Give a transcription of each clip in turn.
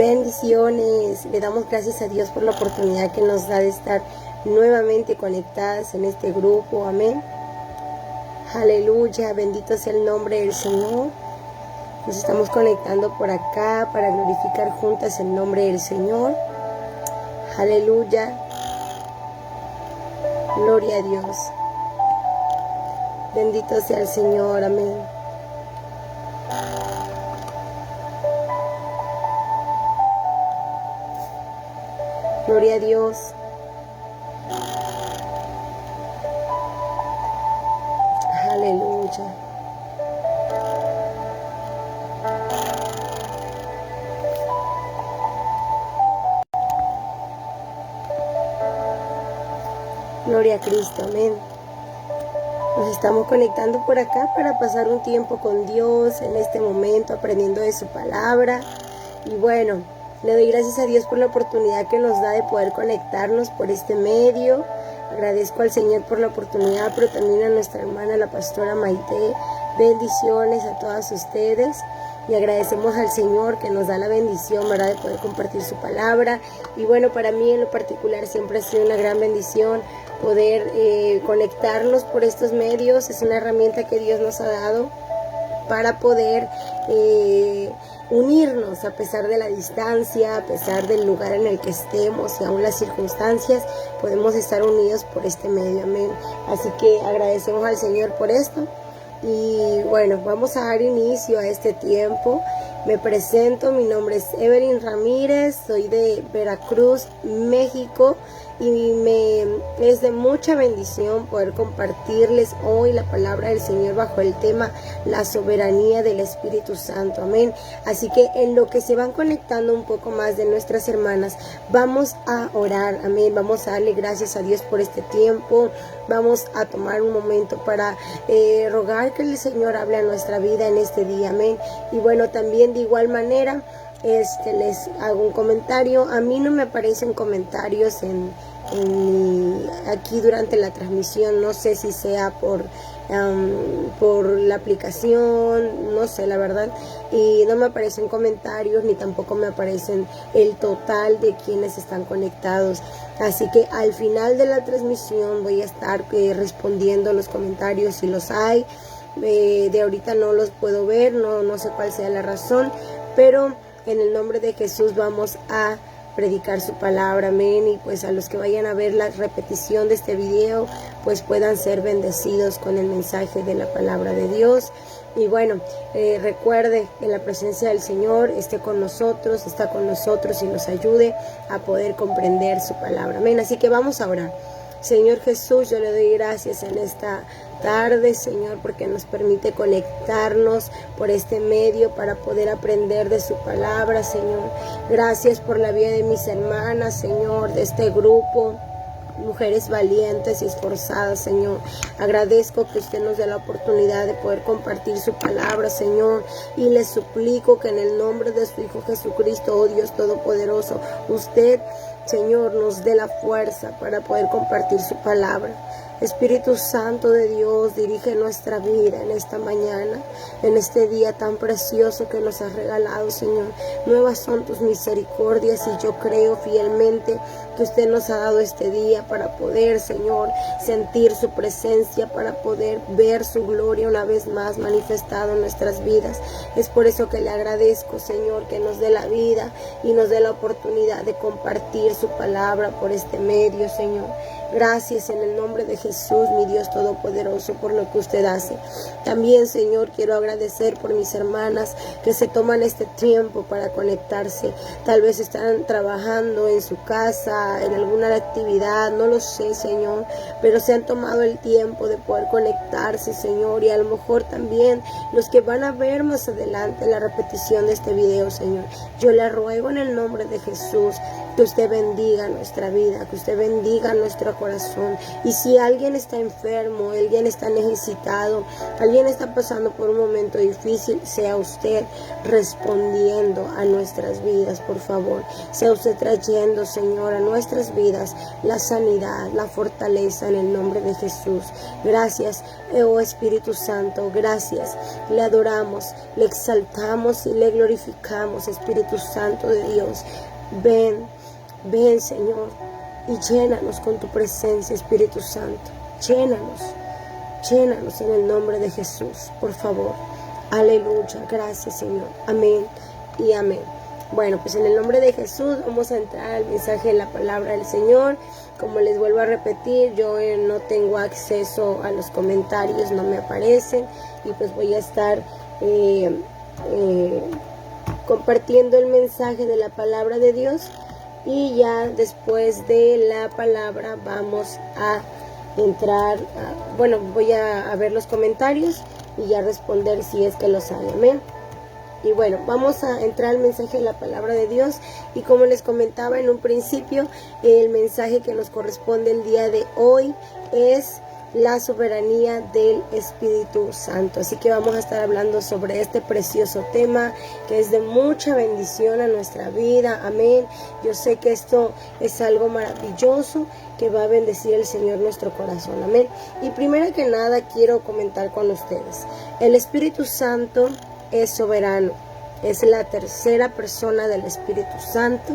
Bendiciones. Le damos gracias a Dios por la oportunidad que nos da de estar nuevamente conectadas en este grupo. Amén. Aleluya. Bendito sea el nombre del Señor. Nos estamos conectando por acá para glorificar juntas el nombre del Señor. Aleluya. Gloria a Dios. Bendito sea el Señor. Amén. Gloria a Dios. Aleluya. Gloria a Cristo, amén. Nos estamos conectando por acá para pasar un tiempo con Dios en este momento, aprendiendo de su palabra. Y bueno, le doy gracias a Dios por la oportunidad que nos da de poder conectarnos por este medio. Agradezco al Señor por la oportunidad, pero también a nuestra hermana, la pastora Maite. Bendiciones a todas ustedes. Y agradecemos al Señor que nos da la bendición, ¿verdad?, de poder compartir su palabra. Y bueno, para mí en lo particular siempre ha sido una gran bendición poder conectarnos por estos medios. Es una herramienta que Dios nos ha dado para poder unirnos a pesar de la distancia, a pesar del lugar en el que estemos y aún las circunstancias, podemos estar unidos por este medio, amén. Así que agradecemos al Señor por esto. Y bueno, vamos a dar inicio a este tiempo. Me presento, mi nombre es Evelyn Ramírez, soy de Veracruz, México, y es de mucha bendición poder compartirles hoy la palabra del Señor bajo el tema la soberanía del Espíritu Santo, amén. Así que en lo que se van conectando un poco más de nuestras hermanas, vamos a orar, amén. Vamos a darle gracias a Dios por este tiempo. Vamos a tomar un momento para rogar que el Señor hable a nuestra vida en este día, amén. Y bueno, también de igual manera les hago un comentario. A mí no me aparecen comentarios aquí durante la transmisión. No sé si sea por la aplicación, no sé la verdad, y no me aparecen comentarios ni tampoco me aparecen el total de quienes están conectados. Así que al final de la transmisión voy a estar respondiendo los comentarios si los hay. De ahorita no los puedo ver, no sé cuál sea la razón, pero en el nombre de Jesús vamos a predicar su palabra, amén. Y pues a los que vayan a ver la repetición de este video, pues puedan ser bendecidos con el mensaje de la palabra de Dios. Y bueno, recuerde que la presencia del Señor está con nosotros y nos ayude a poder comprender su palabra, amén. Así que vamos a orar. Señor Jesús, yo le doy gracias en esta tarde, Señor, porque nos permite conectarnos por este medio para poder aprender de su palabra, Señor. Gracias por la vida de mis hermanas, Señor, de este grupo, mujeres valientes y esforzadas, Señor. Agradezco que usted nos dé la oportunidad de poder compartir su palabra, Señor, y le suplico que en el nombre de su Hijo Jesucristo, oh Dios Todopoderoso, usted, Señor, nos dé la fuerza para poder compartir su palabra. Espíritu Santo de Dios, dirige nuestra vida en esta mañana, en este día tan precioso que nos has regalado, Señor. Nuevas son tus misericordias y yo creo fielmente que usted nos ha dado este día para poder, Señor, sentir su presencia, para poder ver su gloria una vez más manifestado en nuestras vidas. Es por eso que le agradezco, Señor, que nos dé la vida y nos dé la oportunidad de compartir su palabra por este medio, Señor. Gracias en el nombre de Jesús, mi Dios Todopoderoso, por lo que usted hace. También, Señor, quiero agradecer por mis hermanas que se toman este tiempo para conectarse. Tal vez están trabajando en su casa, en alguna actividad, no lo sé, Señor, pero se han tomado el tiempo de poder conectarse, Señor, y a lo mejor también los que van a ver más adelante la repetición de este video, Señor. Yo le ruego en el nombre de Jesús que usted bendiga nuestra vida, que usted bendiga nuestro corazón. Y si alguien está enfermo, alguien está necesitado, alguien está pasando por un momento difícil, sea usted respondiendo a nuestras vidas, por favor. Sea usted trayendo, Señor, a nuestras vidas la sanidad, la fortaleza en el nombre de Jesús. Gracias, oh Espíritu Santo, gracias. Le adoramos, le exaltamos y le glorificamos, Espíritu Santo de Dios. Ven, ven, Señor, y llénanos con tu presencia, Espíritu Santo. Llénanos en el nombre de Jesús, por favor. Aleluya, gracias, Señor. Amén y amén. Bueno, pues en el nombre de Jesús vamos a entrar al mensaje de la palabra del Señor. Como les vuelvo a repetir, yo no tengo acceso a los comentarios, no me aparecen, y pues voy a estar compartiendo el mensaje de la palabra de Dios, y ya después de la palabra vamos a entrar, voy a ver los comentarios y ya responder si es que los hay. Amén. Y bueno, vamos a entrar al mensaje de la palabra de Dios, y como les comentaba en un principio, el mensaje que nos corresponde el día de hoy es la soberanía del Espíritu Santo. Así que vamos a estar hablando sobre este precioso tema que es de mucha bendición a nuestra vida. Amén. Yo sé que esto es algo maravilloso que va a bendecir el Señor nuestro corazón. Amén. Y primero que nada quiero comentar con ustedes. El Espíritu Santo es soberano. Es la tercera persona del Espíritu Santo,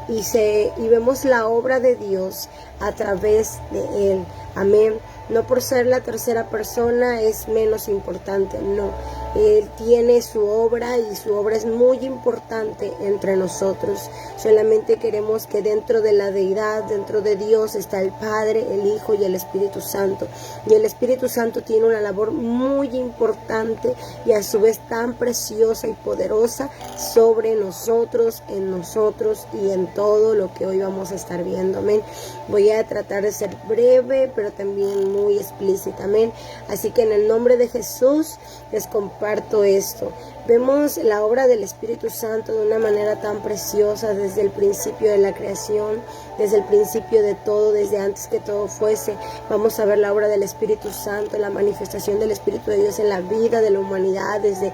y vemos la obra de Dios a través de Él. Amén. No por ser la tercera persona es menos importante, no. Él tiene su obra, y su obra es muy importante entre nosotros. Solamente queremos que dentro de la deidad, dentro de Dios, está el Padre, el Hijo y el Espíritu Santo. Y el Espíritu Santo tiene una labor muy importante y a su vez tan preciosa y poderosa sobre nosotros, en nosotros y en todo lo que hoy vamos a estar viendo. Amén. Voy a tratar de ser breve, pero también muy explícita. Amén. Así que en el nombre de Jesús les comparto esto. Vemos la obra del Espíritu Santo de una manera tan preciosa desde el principio de la creación, desde el principio de todo, desde antes que todo fuese. Vamos a ver la obra del Espíritu Santo, la manifestación del Espíritu de Dios en la vida de la humanidad desde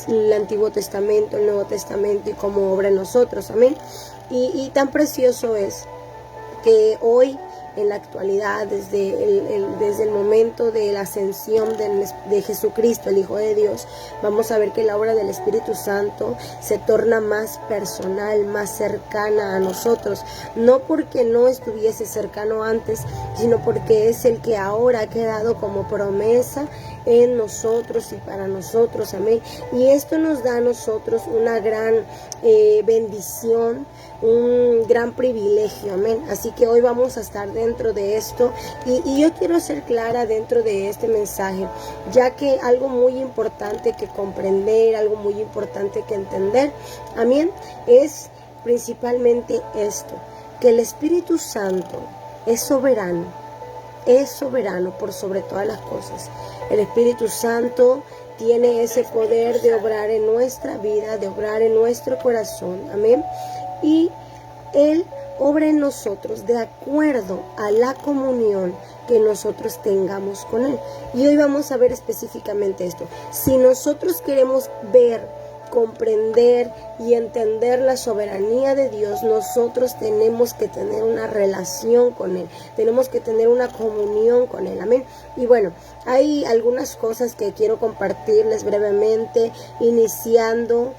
el Antiguo Testamento, el Nuevo Testamento, y cómo obra en nosotros. Amén. Y tan precioso es que hoy, en la actualidad, desde el momento de la ascensión de Jesucristo, el Hijo de Dios, vamos a ver que la obra del Espíritu Santo se torna más personal, más cercana a nosotros, no porque no estuviese cercano antes, sino porque es el que ahora ha quedado como promesa en nosotros y para nosotros. Amén. Y esto nos da a nosotros una gran bendición, un gran privilegio. Amén. Así que hoy vamos a estar dentro de esto, y yo quiero ser clara dentro de este mensaje, ya que algo muy importante que comprender, algo muy importante que entender, amén, es principalmente esto, que el Espíritu Santo es soberano por sobre todas las cosas. El Espíritu Santo tiene ese poder de obrar en nuestra vida, de obrar en nuestro corazón. Amén. Y Él obra en nosotros de acuerdo a la comunión que nosotros tengamos con Él. Y hoy vamos a ver específicamente esto. Si nosotros queremos ver, comprender y entender la soberanía de Dios, nosotros tenemos que tener una relación con Él, tenemos que tener una comunión con Él. Amén. Y bueno, hay algunas cosas que quiero compartirles brevemente, iniciando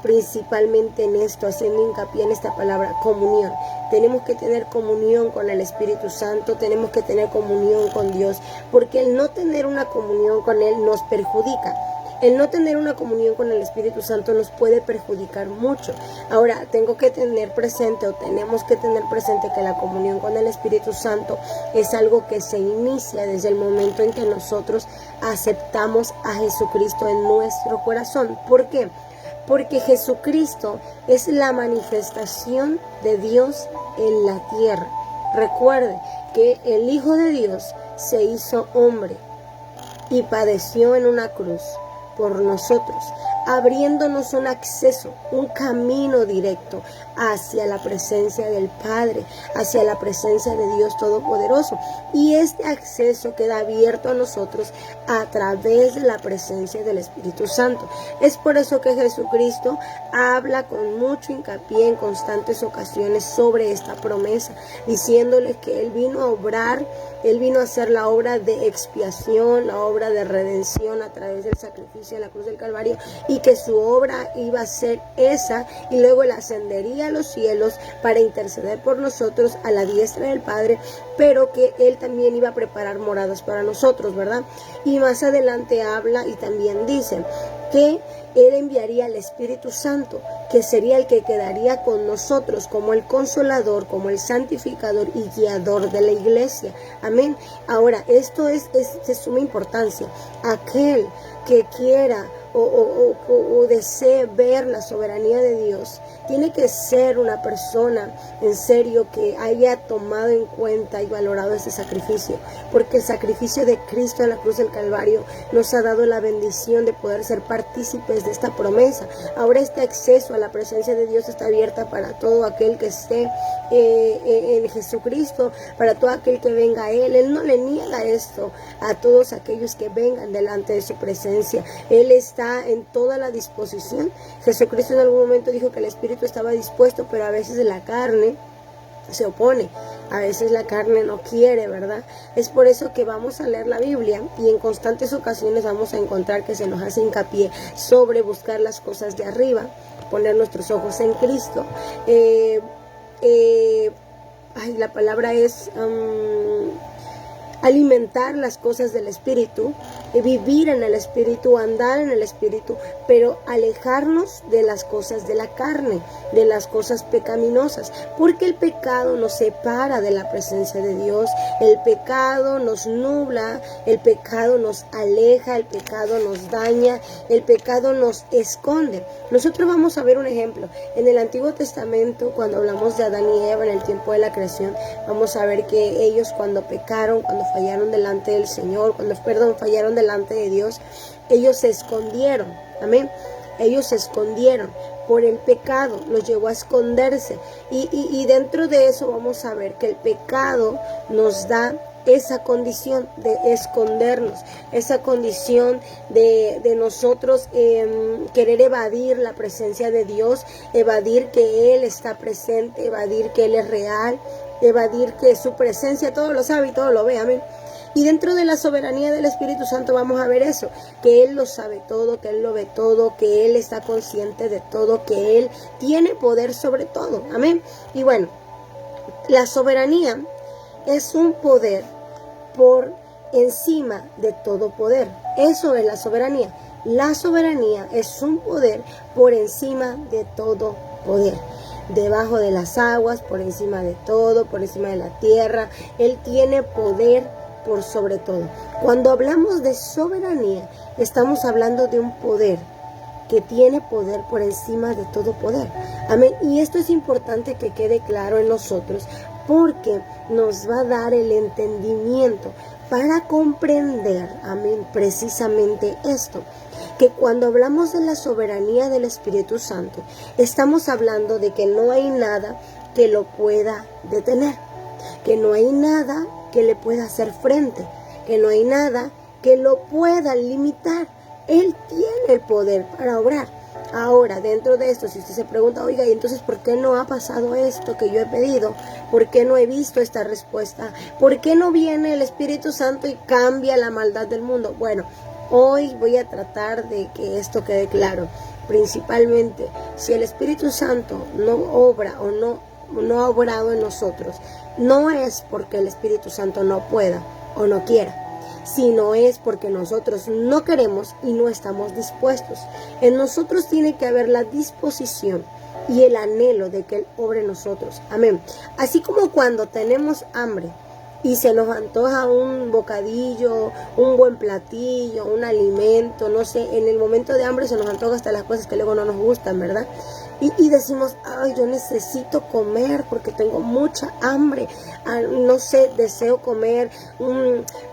principalmente en esto, haciendo hincapié en esta palabra, comunión. Tenemos que tener comunión con el Espíritu Santo, tenemos que tener comunión con Dios, porque el no tener una comunión con Él nos perjudica. El no tener una comunión con el Espíritu Santo nos puede perjudicar mucho. Ahora, tengo que tener presente, o tenemos que tener presente, que la comunión con el Espíritu Santo es algo que se inicia desde el momento en que nosotros aceptamos a Jesucristo en nuestro corazón. ¿Por qué? Porque Jesucristo es la manifestación de Dios en la tierra. Recuerde que el Hijo de Dios se hizo hombre y padeció en una cruz por nosotros. abriéndonos un acceso, un camino directo hacia la presencia del Padre, hacia la presencia de Dios Todopoderoso. Y este acceso queda abierto a nosotros a través de la presencia del Espíritu Santo. Es por eso que Jesucristo habla con mucho hincapié en constantes ocasiones sobre esta promesa, diciéndole que Él vino a obrar, Él vino a hacer la obra de expiación, la obra de redención a través del sacrificio de la cruz del Calvario, y que su obra iba a ser esa, y luego Él ascendería a los cielos para interceder por nosotros a la diestra del Padre, pero que Él también iba a preparar moradas para nosotros, ¿verdad? Y más adelante habla y también dice que Él enviaría al Espíritu Santo, que sería el que quedaría con nosotros como el consolador, como el santificador y guiador de la iglesia. Amén. Ahora, esto es de suma importancia. Aquel que quiera o desee ver la soberanía de Dios, tiene que ser una persona en serio que haya tomado en cuenta y valorado este sacrificio, porque el sacrificio de Cristo en la cruz del Calvario nos ha dado la bendición de poder ser partícipes de esta promesa. Ahora este acceso a la presencia de Dios está abierta para todo aquel que esté en Jesucristo, para todo aquel que venga a Él. Él no le niega esto a todos aquellos que vengan delante de su presencia. Él está en toda la disposición. Jesucristo en algún momento dijo que el Espíritu estaba dispuesto, pero a veces la carne se opone, a veces la carne no quiere, ¿verdad? Es por eso que vamos a leer la Biblia y en constantes ocasiones vamos a encontrar que se nos hace hincapié sobre buscar las cosas de arriba, poner nuestros ojos en Cristo. La palabra es alimentar las cosas del Espíritu, vivir en el Espíritu, andar en el Espíritu, pero alejarnos de las cosas de la carne, de las cosas pecaminosas, porque el pecado nos separa de la presencia de Dios, el pecado nos nubla, el pecado nos aleja, el pecado nos daña, el pecado nos esconde. Nosotros vamos a ver un ejemplo. En el Antiguo Testamento, cuando hablamos de Adán y Eva en el tiempo de la creación, vamos a ver que ellos cuando pecaron, cuando fallaron delante del Señor, fallaron delante de Dios, ellos se escondieron, amén, ellos se escondieron por el pecado, los llevó a esconderse, y dentro de eso vamos a ver que el pecado nos da esa condición de escondernos, esa condición de nosotros querer evadir la presencia de Dios, evadir que Él está presente, evadir que Él es real, evadir que su presencia todo lo sabe y todo lo ve, amén. Y dentro de la soberanía del Espíritu Santo vamos a ver eso, que Él lo sabe todo, que Él lo ve todo, que Él está consciente de todo, que Él tiene poder sobre todo, amén. Y bueno, la soberanía es un poder por encima de todo poder. Eso es la soberanía. La soberanía es un poder por encima de todo poder. Debajo de las aguas, por encima de todo, por encima de la tierra. Él tiene poder por sobre todo. Cuando hablamos de soberanía, estamos hablando de un poder que tiene poder por encima de todo poder. Amén. Y esto es importante que quede claro en nosotros, porque nos va a dar el entendimiento para comprender, amén, precisamente esto, que cuando hablamos de la soberanía del Espíritu Santo, estamos hablando de que no hay nada que lo pueda detener, que no hay nada que le pueda hacer frente, que no hay nada que lo pueda limitar. Él tiene el poder para obrar. Ahora, dentro de esto, si usted se pregunta, oiga, ¿y entonces por qué no ha pasado esto que yo he pedido? ¿Por qué no he visto esta respuesta? ¿Por qué no viene el Espíritu Santo y cambia la maldad del mundo? Bueno, hoy voy a tratar de que esto quede claro. Principalmente, si el Espíritu Santo no obra o no ha obrado en nosotros, no es porque el Espíritu Santo no pueda o no quiera, sino es porque nosotros no queremos y no estamos dispuestos. En nosotros tiene que haber la disposición y el anhelo de que Él obre en nosotros. Amén. Así como cuando tenemos hambre y se nos antoja un bocadillo, un buen platillo, un alimento, no sé, en el momento de hambre se nos antoja hasta las cosas que luego no nos gustan, ¿verdad? Y decimos, ay, yo necesito comer porque tengo mucha hambre, no sé, deseo comer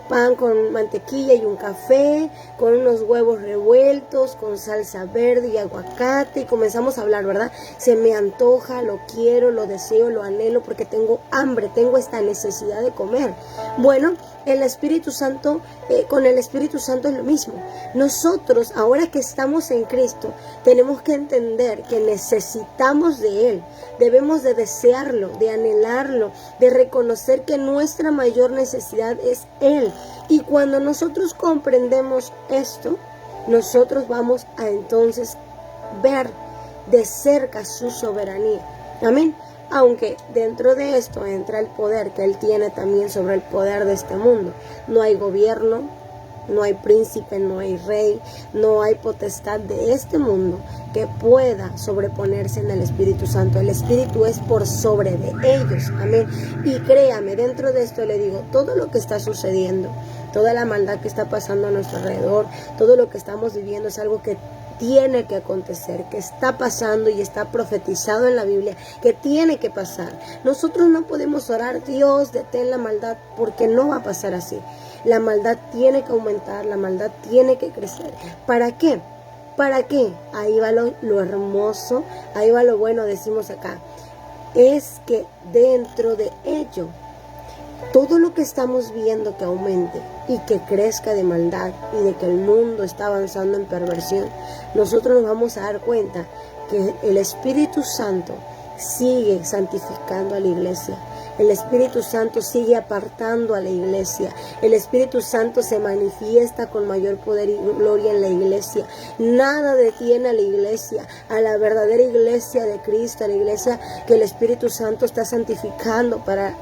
pan con mantequilla y un café, con unos huevos revueltos, con salsa verde y aguacate, y comenzamos a hablar, ¿verdad? Se me antoja, lo quiero, lo deseo, lo anhelo, porque tengo hambre, tengo esta necesidad de comer. Bueno, el Espíritu Santo, con el Espíritu Santo es lo mismo. Nosotros, ahora que estamos en Cristo, tenemos que entender que necesitamos de Él. Debemos de desearlo, de anhelarlo, de reconocer que nuestra mayor necesidad es Él. Y cuando nosotros comprendemos esto, nosotros vamos a entonces ver de cerca su soberanía. Amén. Aunque dentro de esto entra el poder que Él tiene también sobre el poder de este mundo. No hay gobierno, no hay príncipe, no hay rey, no hay potestad de este mundo que pueda sobreponerse en el Espíritu Santo. El Espíritu es por sobre de ellos. Amén. Y créame, dentro de esto le digo, todo lo que está sucediendo, toda la maldad que está pasando a nuestro alrededor, todo lo que estamos viviendo es algo que tiene que acontecer, que está pasando y está profetizado en la Biblia, que tiene que pasar. Nosotros no podemos orar, Dios, detén la maldad, porque no va a pasar así. La maldad tiene que aumentar, la maldad tiene que crecer. ¿Para qué? ¿Para qué? Ahí va lo hermoso, ahí va lo bueno, decimos acá. Es que dentro de ello, todo lo que estamos viendo que aumente y que crezca de maldad y de que el mundo está avanzando en perversión, nosotros nos vamos a dar cuenta que el Espíritu Santo sigue santificando a la iglesia. El Espíritu Santo sigue apartando a la iglesia. El Espíritu Santo se manifiesta con mayor poder y gloria en la iglesia. Nada detiene a la iglesia, a la verdadera iglesia de Cristo, a la iglesia que el Espíritu Santo está santificando para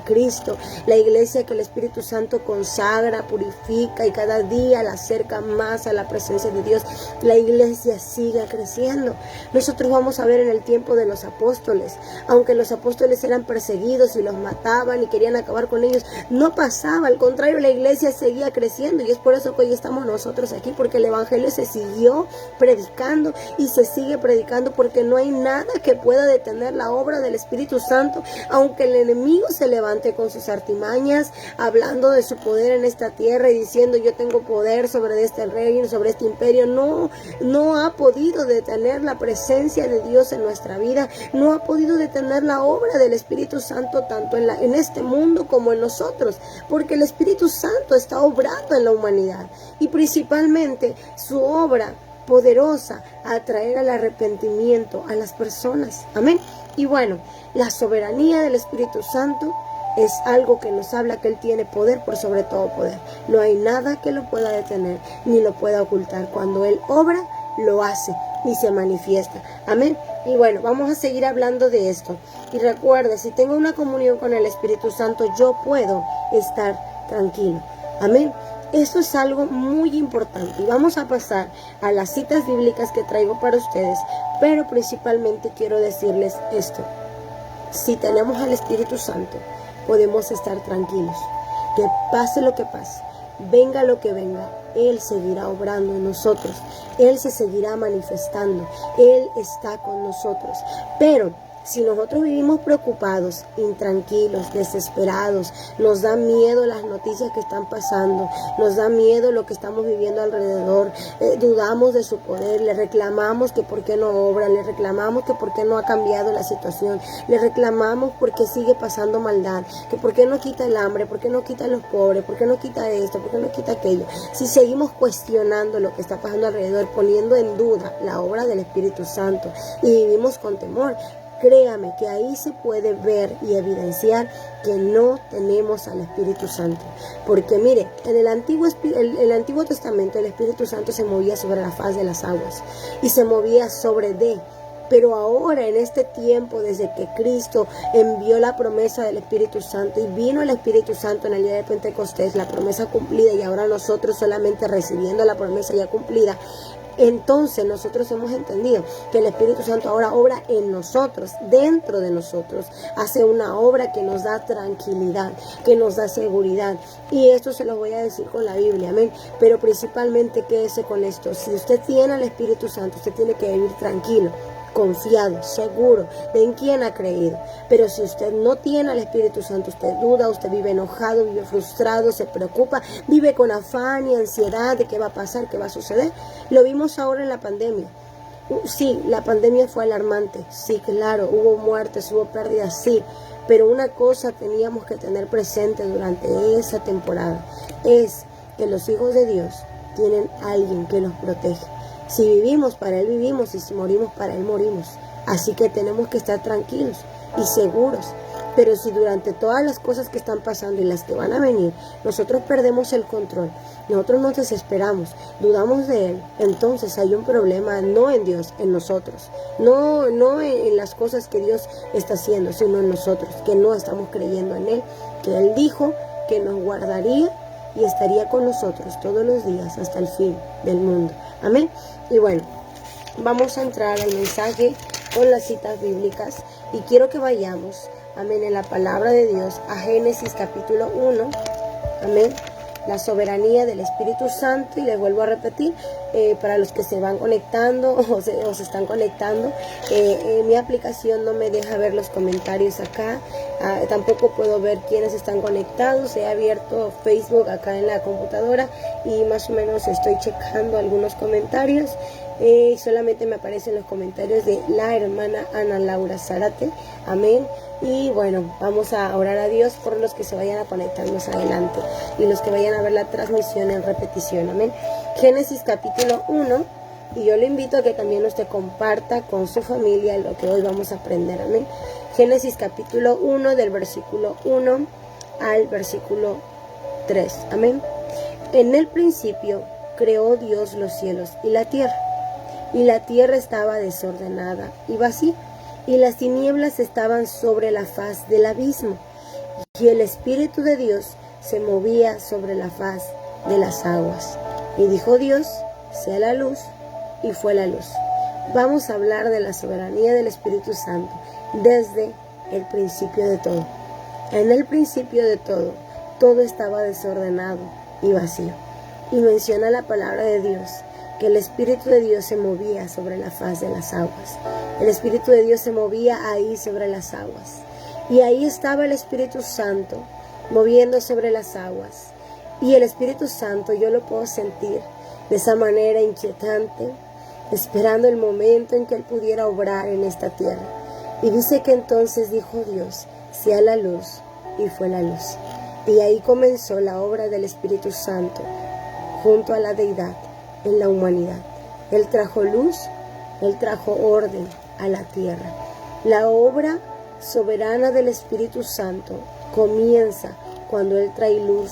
Cristo. La iglesia que el Espíritu Santo consagra, purifica y cada día la acerca más a la presencia de Dios. La iglesia sigue creciendo. Nosotros vamos a ver en el tiempo de los apóstoles, aunque los apóstoles eran perseguidos y los mataban y querían acabar con ellos, no pasaba, al contrario, la iglesia seguía creciendo, y es por eso que hoy estamos nosotros aquí, porque el evangelio se siguió predicando y se sigue predicando, porque no hay nada que pueda detener la obra del Espíritu Santo, aunque el enemigo se levante con sus artimañas, hablando de su poder en esta tierra y diciendo yo tengo poder sobre este reino, sobre este imperio. No ha podido detener la presencia de Dios en nuestra vida, no ha podido detener la obra del Espíritu Santo tanto en este mundo como en nosotros, porque el Espíritu Santo está obrando en la humanidad y principalmente su obra poderosa a traer al arrepentimiento a las personas. Amén. Y bueno, la soberanía del Espíritu Santo es algo que nos habla que Él tiene poder por sobre todo poder. No hay nada que lo pueda detener ni lo pueda ocultar. Cuando Él obra, lo hace y se manifiesta. Amén. Y bueno, vamos a seguir hablando de esto. Y recuerda, si tengo una comunión con el Espíritu Santo, yo puedo estar tranquilo. Amén. Eso es algo muy importante. Y vamos a pasar a las citas bíblicas que traigo para ustedes. Pero principalmente quiero decirles esto. Si tenemos al Espíritu Santo, podemos estar tranquilos. Que pase lo que pase, venga lo que venga, Él seguirá obrando en nosotros. Él se seguirá manifestando. Él está con nosotros. Pero si nosotros vivimos preocupados, intranquilos, desesperados, nos da miedo las noticias que están pasando, nos da miedo lo que estamos viviendo alrededor, dudamos de su poder, le reclamamos que por qué no obra, le reclamamos que por qué no ha cambiado la situación, le reclamamos porque sigue pasando maldad, que por qué no quita el hambre, por qué no quita a los pobres, por qué no quita esto, por qué no quita aquello. Si seguimos cuestionando lo que está pasando alrededor, poniendo en duda la obra del Espíritu Santo y vivimos con temor, créame que ahí se puede ver y evidenciar que no tenemos al Espíritu Santo. Porque mire, en el Antiguo Testamento el Espíritu Santo se movía sobre la faz de las aguas y se movía sobre Pero ahora en este tiempo, desde que Cristo envió la promesa del Espíritu Santo y vino el Espíritu Santo en el día de Pentecostés, la promesa cumplida, y ahora nosotros solamente recibiendo la promesa ya cumplida, entonces nosotros hemos entendido que el Espíritu Santo ahora obra en nosotros, dentro de nosotros, hace una obra que nos da tranquilidad, que nos da seguridad. Y esto se lo voy a decir con la Biblia, amén. Pero principalmente quédese con esto: si usted tiene al Espíritu Santo, usted tiene que vivir tranquilo, confiado, seguro de en quién ha creído. Pero si usted no tiene al Espíritu Santo, usted duda, usted vive enojado, vive frustrado, se preocupa, vive con afán y ansiedad de qué va a pasar, qué va a suceder. Lo vimos ahora en la pandemia. Sí, la pandemia fue alarmante, sí, claro, hubo muertes, hubo pérdidas, sí, pero una cosa teníamos que tener presente durante esa temporada, es que los hijos de Dios tienen a alguien que los protege. Si vivimos, para Él vivimos, y si morimos, para Él morimos. Así que tenemos que estar tranquilos y seguros. Pero si durante todas las cosas que están pasando y las que van a venir, nosotros perdemos el control, nosotros nos desesperamos, dudamos de Él, entonces hay un problema no en Dios, en nosotros. No en las cosas que Dios está haciendo, sino en nosotros, que no estamos creyendo en Él, que Él dijo que nos guardaría y estaría con nosotros todos los días hasta el fin del mundo. Amén. Y bueno, vamos a entrar al mensaje con las citas bíblicas y quiero que vayamos, amén, en la palabra de Dios a Génesis capítulo 1, amén, la soberanía del Espíritu Santo. Y les vuelvo a repetir, para los que se van conectando o se están conectando, mi aplicación no me deja ver los comentarios acá, tampoco puedo ver quiénes están conectados. He abierto Facebook acá en la computadora y más o menos estoy checando algunos comentarios. Solamente me aparecen los comentarios de la hermana Ana Laura Zárate, amén. Y bueno, vamos a orar a Dios por los que se vayan a conectar más adelante y los que vayan a ver la transmisión en repetición, amén. Génesis capítulo 1, y yo le invito a que también usted comparta con su familia lo que hoy vamos a aprender, amén. Génesis capítulo 1, del versículo 1 al versículo 3, amén. En el principio creó Dios los cielos y la tierra estaba desordenada y vacía, y las tinieblas estaban sobre la faz del abismo, y el Espíritu de Dios se movía sobre la faz de las aguas. Y dijo Dios, sea la luz, y fue la luz. Vamos a hablar de la soberanía del Espíritu Santo desde el principio de todo. En el principio de todo, todo estaba desordenado y vacío. Y menciona la palabra de Dios que el Espíritu de Dios se movía sobre la faz de las aguas. El Espíritu de Dios se movía ahí sobre las aguas. Y ahí estaba el Espíritu Santo moviendo sobre las aguas. Y el Espíritu Santo yo lo puedo sentir de esa manera inquietante, esperando el momento en que Él pudiera obrar en esta tierra. Y dice que entonces dijo Dios, sea la luz, y fue la luz. Y ahí comenzó la obra del Espíritu Santo junto a la deidad en la humanidad. Él trajo luz, Él trajo orden a la tierra. La obra soberana del Espíritu Santo comienza cuando Él trae luz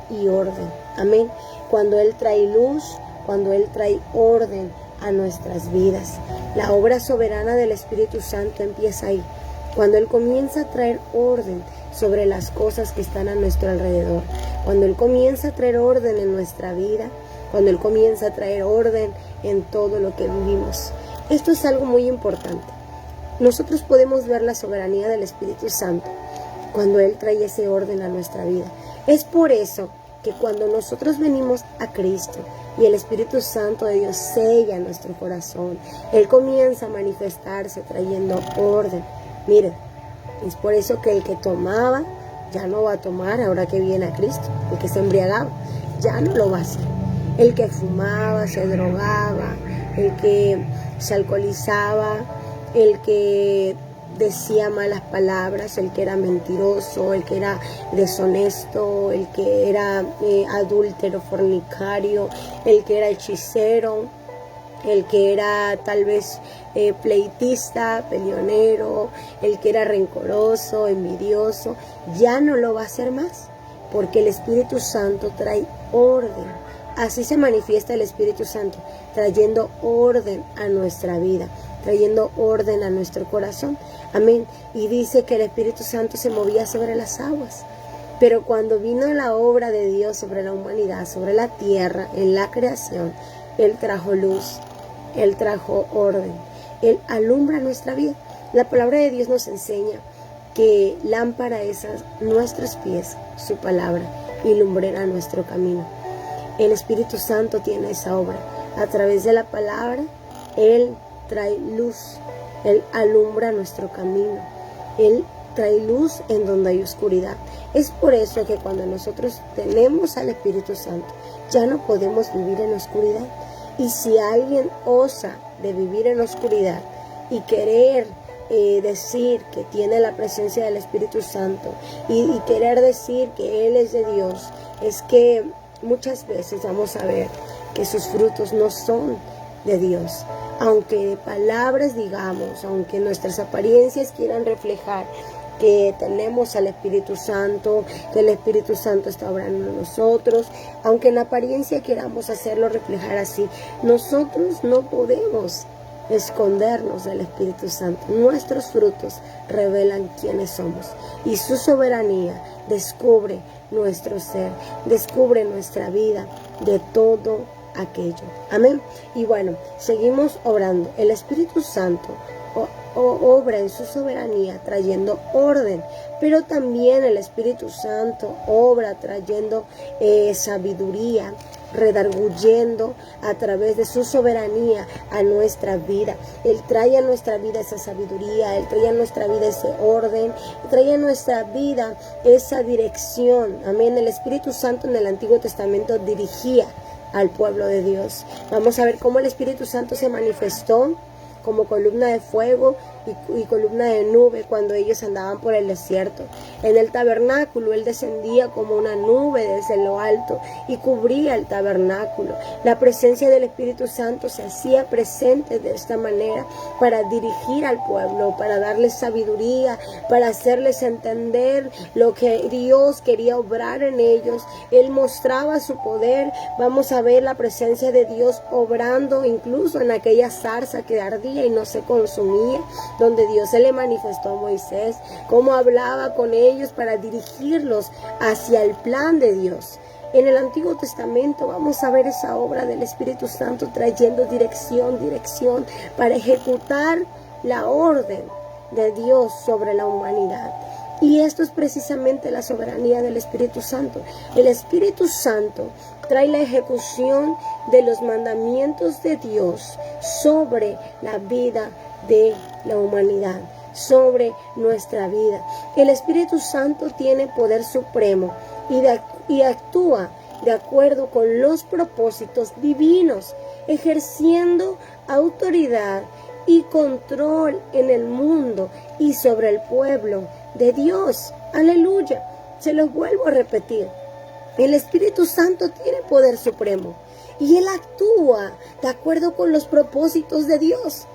y orden. Amén. Cuando Él trae luz, cuando Él trae orden a nuestras vidas. La obra soberana del Espíritu Santo empieza ahí, cuando Él comienza a traer orden sobre las cosas que están a nuestro alrededor. Cuando Él comienza a traer orden en nuestra vida, cuando Él comienza a traer orden en todo lo que vivimos. Esto es algo muy importante. Nosotros podemos ver la soberanía del Espíritu Santo cuando Él trae ese orden a nuestra vida. Es por eso que cuando nosotros venimos a Cristo y el Espíritu Santo de Dios sella nuestro corazón, Él comienza a manifestarse trayendo orden. Miren, es por eso que el que tomaba ya no va a tomar ahora que viene a Cristo. El que se embriagaba ya no lo va a hacer. El que fumaba, se drogaba, el que se alcoholizaba, el que decía malas palabras, el que era mentiroso, el que era deshonesto, el que era adúltero, fornicario, el que era hechicero, el que era tal vez pleitista, peleonero, el que era rencoroso, envidioso, ya no lo va a hacer más, porque el Espíritu Santo trae orden. Así se manifiesta el Espíritu Santo, trayendo orden a nuestra vida, trayendo orden a nuestro corazón. Amén. Y dice que el Espíritu Santo se movía sobre las aguas. Pero cuando vino la obra de Dios sobre la humanidad, sobre la tierra, en la creación, Él trajo luz, Él trajo orden, Él alumbra nuestra vida. La palabra de Dios nos enseña que lámpara es a nuestros pies su palabra y lumbrera nuestro camino. El Espíritu Santo tiene esa obra. A través de la palabra, Él trae luz, Él alumbra nuestro camino. Él trae luz en donde hay oscuridad. Es por eso que cuando nosotros tenemos al Espíritu Santo, ya no podemos vivir en oscuridad. Y si alguien osa de vivir en oscuridad y querer decir que tiene la presencia del Espíritu Santo y querer decir que Él es de Dios, es que muchas veces vamos a ver que sus frutos no son de Dios. Aunque palabras digamos, aunque nuestras apariencias quieran reflejar que tenemos al Espíritu Santo, que el Espíritu Santo está obrando en nosotros, aunque en apariencia queramos hacerlo reflejar así, nosotros no podemos escondernos del Espíritu Santo. Nuestros frutos revelan quiénes somos y su soberanía descubre nuestro ser, descubre nuestra vida de todo aquello. Amén. Y bueno, seguimos obrando. El Espíritu Santo obra en su soberanía trayendo orden, pero también el Espíritu Santo obra trayendo sabiduría, redarguyendo a través de su soberanía a nuestra vida. Él trae a nuestra vida esa sabiduría, Él trae a nuestra vida ese orden, trae a nuestra vida esa dirección. Amén. El Espíritu Santo en el Antiguo Testamento dirigía al pueblo de Dios. Vamos a ver cómo el Espíritu Santo se manifestó como columna de fuego y columna de nube cuando ellos andaban por el desierto. En el tabernáculo Él descendía como una nube desde lo alto y cubría el tabernáculo. La presencia del Espíritu Santo se hacía presente de esta manera para dirigir al pueblo, para darles sabiduría, para hacerles entender lo que Dios quería obrar en ellos. Él mostraba su poder. Vamos a ver la presencia de Dios obrando incluso en aquella zarza que ardía y no se consumía, donde Dios se le manifestó a Moisés, cómo hablaba con ellos para dirigirlos hacia el plan de Dios. En el Antiguo Testamento vamos a ver esa obra del Espíritu Santo trayendo dirección para ejecutar la orden de Dios sobre la humanidad. Y esto es precisamente la soberanía del Espíritu Santo. El Espíritu Santo trae la ejecución de los mandamientos de Dios sobre la vida de la humanidad, sobre nuestra vida. El Espíritu Santo tiene poder supremo y actúa de acuerdo con los propósitos divinos, ejerciendo autoridad y control en el mundo y sobre el pueblo de Dios. Aleluya. Se los vuelvo a repetir. El Espíritu Santo tiene poder supremo y Él actúa de acuerdo con los propósitos de Dios.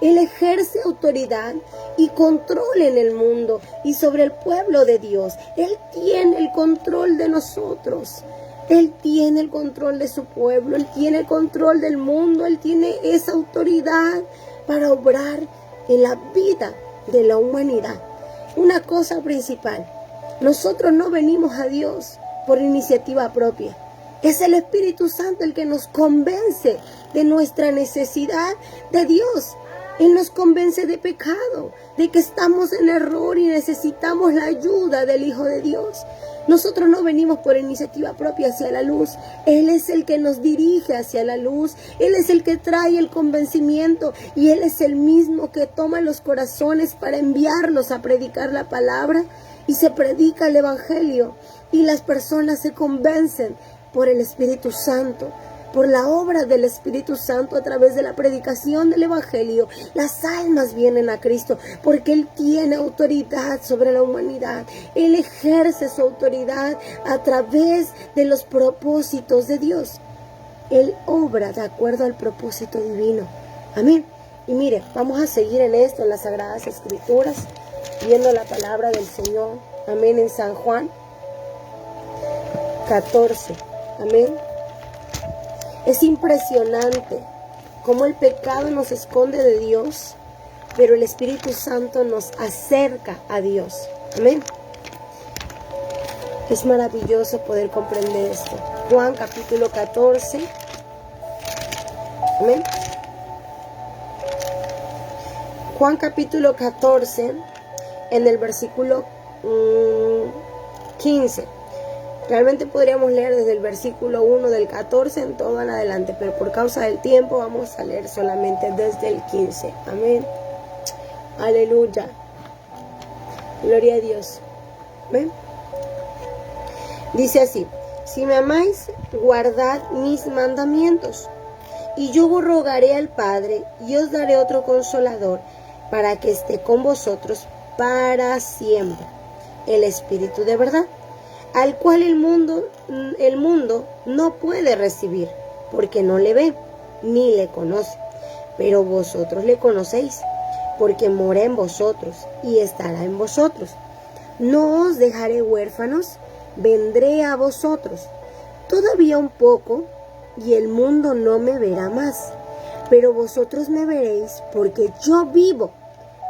Él ejerce autoridad y control en el mundo y sobre el pueblo de Dios. Él tiene el control de nosotros. Él tiene el control de su pueblo. Él tiene el control del mundo. Él tiene esa autoridad para obrar en la vida de la humanidad. Una cosa principal: nosotros no venimos a Dios por iniciativa propia. Es el Espíritu Santo el que nos convence de nuestra necesidad de Dios. Él nos convence de pecado, de que estamos en error y necesitamos la ayuda del Hijo de Dios. Nosotros no venimos por iniciativa propia hacia la luz. Él es el que nos dirige hacia la luz. Él es el que trae el convencimiento y Él es el mismo que toma los corazones para enviarlos a predicar la palabra, y se predica el Evangelio y las personas se convencen por el Espíritu Santo. Por la obra del Espíritu Santo a través de la predicación del Evangelio, las almas vienen a Cristo porque Él tiene autoridad sobre la humanidad. Él ejerce su autoridad a través de los propósitos de Dios. Él obra de acuerdo al propósito divino. Amén. Y mire, vamos a seguir en esto, en las Sagradas Escrituras, viendo la palabra del Señor. Amén. En San Juan 14. Amén. Es impresionante cómo el pecado nos esconde de Dios, pero el Espíritu Santo nos acerca a Dios. Amén. Es maravilloso poder comprender esto. Juan capítulo 14. Amén. Juan capítulo 14, en el versículo 15. Realmente podríamos leer desde el versículo 1 del 14 en todo en adelante, pero por causa del tiempo vamos a leer solamente desde el 15. Amén. Aleluya. Gloria a Dios. ¿Ven? Dice así: si me amáis, guardad mis mandamientos. Y yo rogaré al Padre, y os daré otro consolador, para que esté con vosotros para siempre, el Espíritu de verdad, al cual el mundo no puede recibir, porque no le ve, ni le conoce. Pero vosotros le conocéis, porque mora en vosotros, y estará en vosotros. No os dejaré huérfanos, vendré a vosotros. Todavía un poco, y el mundo no me verá más, pero vosotros me veréis, porque yo vivo,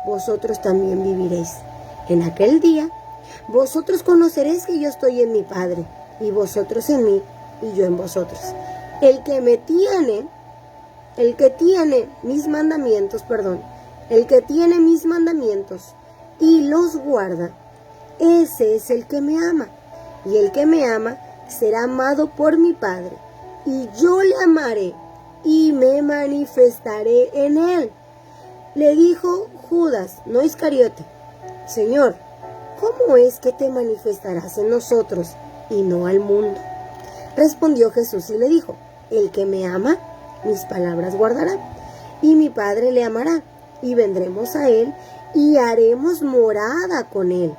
vosotros también viviréis. En aquel día, vosotros conoceréis que yo estoy en mi Padre, y vosotros en mí, y yo en vosotros. El que tiene mis mandamientos, y los guarda, ese es el que me ama. Y el que me ama será amado por mi Padre, y yo le amaré y me manifestaré en él. Le dijo Judas, no Iscariote: Señor, ¿cómo es que te manifestarás en nosotros y no al mundo? Respondió Jesús y le dijo: el que me ama, mis palabras guardará, y mi Padre le amará, y vendremos a él y haremos morada con él.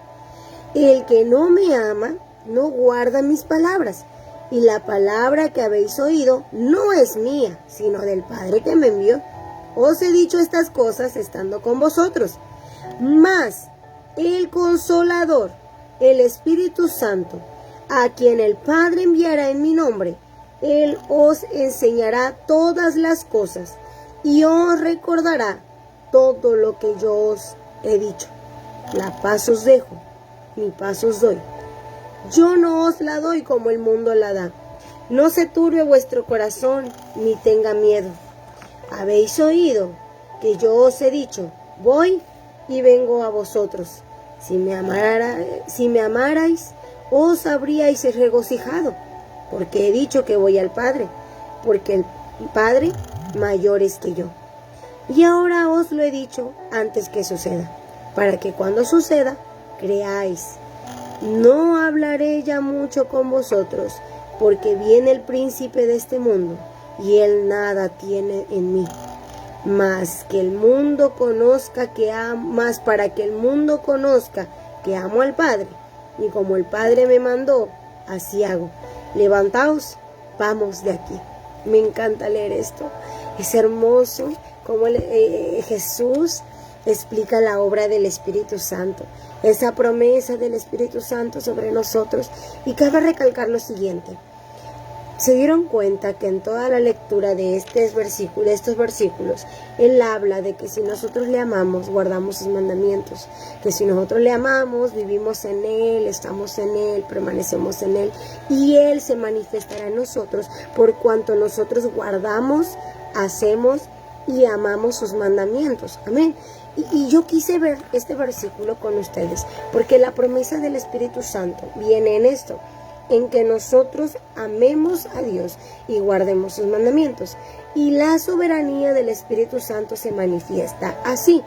El que no me ama, no guarda mis palabras, y la palabra que habéis oído no es mía, sino del Padre que me envió. Os he dicho estas cosas estando con vosotros. Mas el Consolador, el Espíritu Santo, a quien el Padre enviará en mi nombre, Él os enseñará todas las cosas y os recordará todo lo que yo os he dicho. La paz os dejo, mi paz os doy. Yo no os la doy como el mundo la da. No se turbe vuestro corazón, ni tenga miedo. Habéis oído que yo os he dicho: voy y vengo a vosotros. Si me amarais, os habríais regocijado, porque he dicho que voy al Padre, porque el Padre mayor es que yo. Y ahora os lo he dicho antes que suceda, para que cuando suceda, creáis. No hablaré ya mucho con vosotros, porque viene el príncipe de este mundo, y él nada tiene en mí. Mas para que el mundo conozca que amo al Padre, y como el Padre me mandó, así hago. Levantaos, vamos de aquí. Me encanta leer esto. Es hermoso como Jesús explica la obra del Espíritu Santo, esa promesa del Espíritu Santo sobre nosotros. Y cabe recalcar lo siguiente: ¿se dieron cuenta que en toda la lectura de estos versículos, Él habla de que si nosotros le amamos, guardamos sus mandamientos? Que si nosotros le amamos, vivimos en Él, estamos en Él, permanecemos en Él, y Él se manifestará en nosotros por cuanto nosotros guardamos, hacemos y amamos sus mandamientos. Amén. Y yo quise ver este versículo con ustedes, porque la promesa del Espíritu Santo viene en esto: en que nosotros amemos a Dios y guardemos sus mandamientos. Y la soberanía del Espíritu Santo se manifiesta así: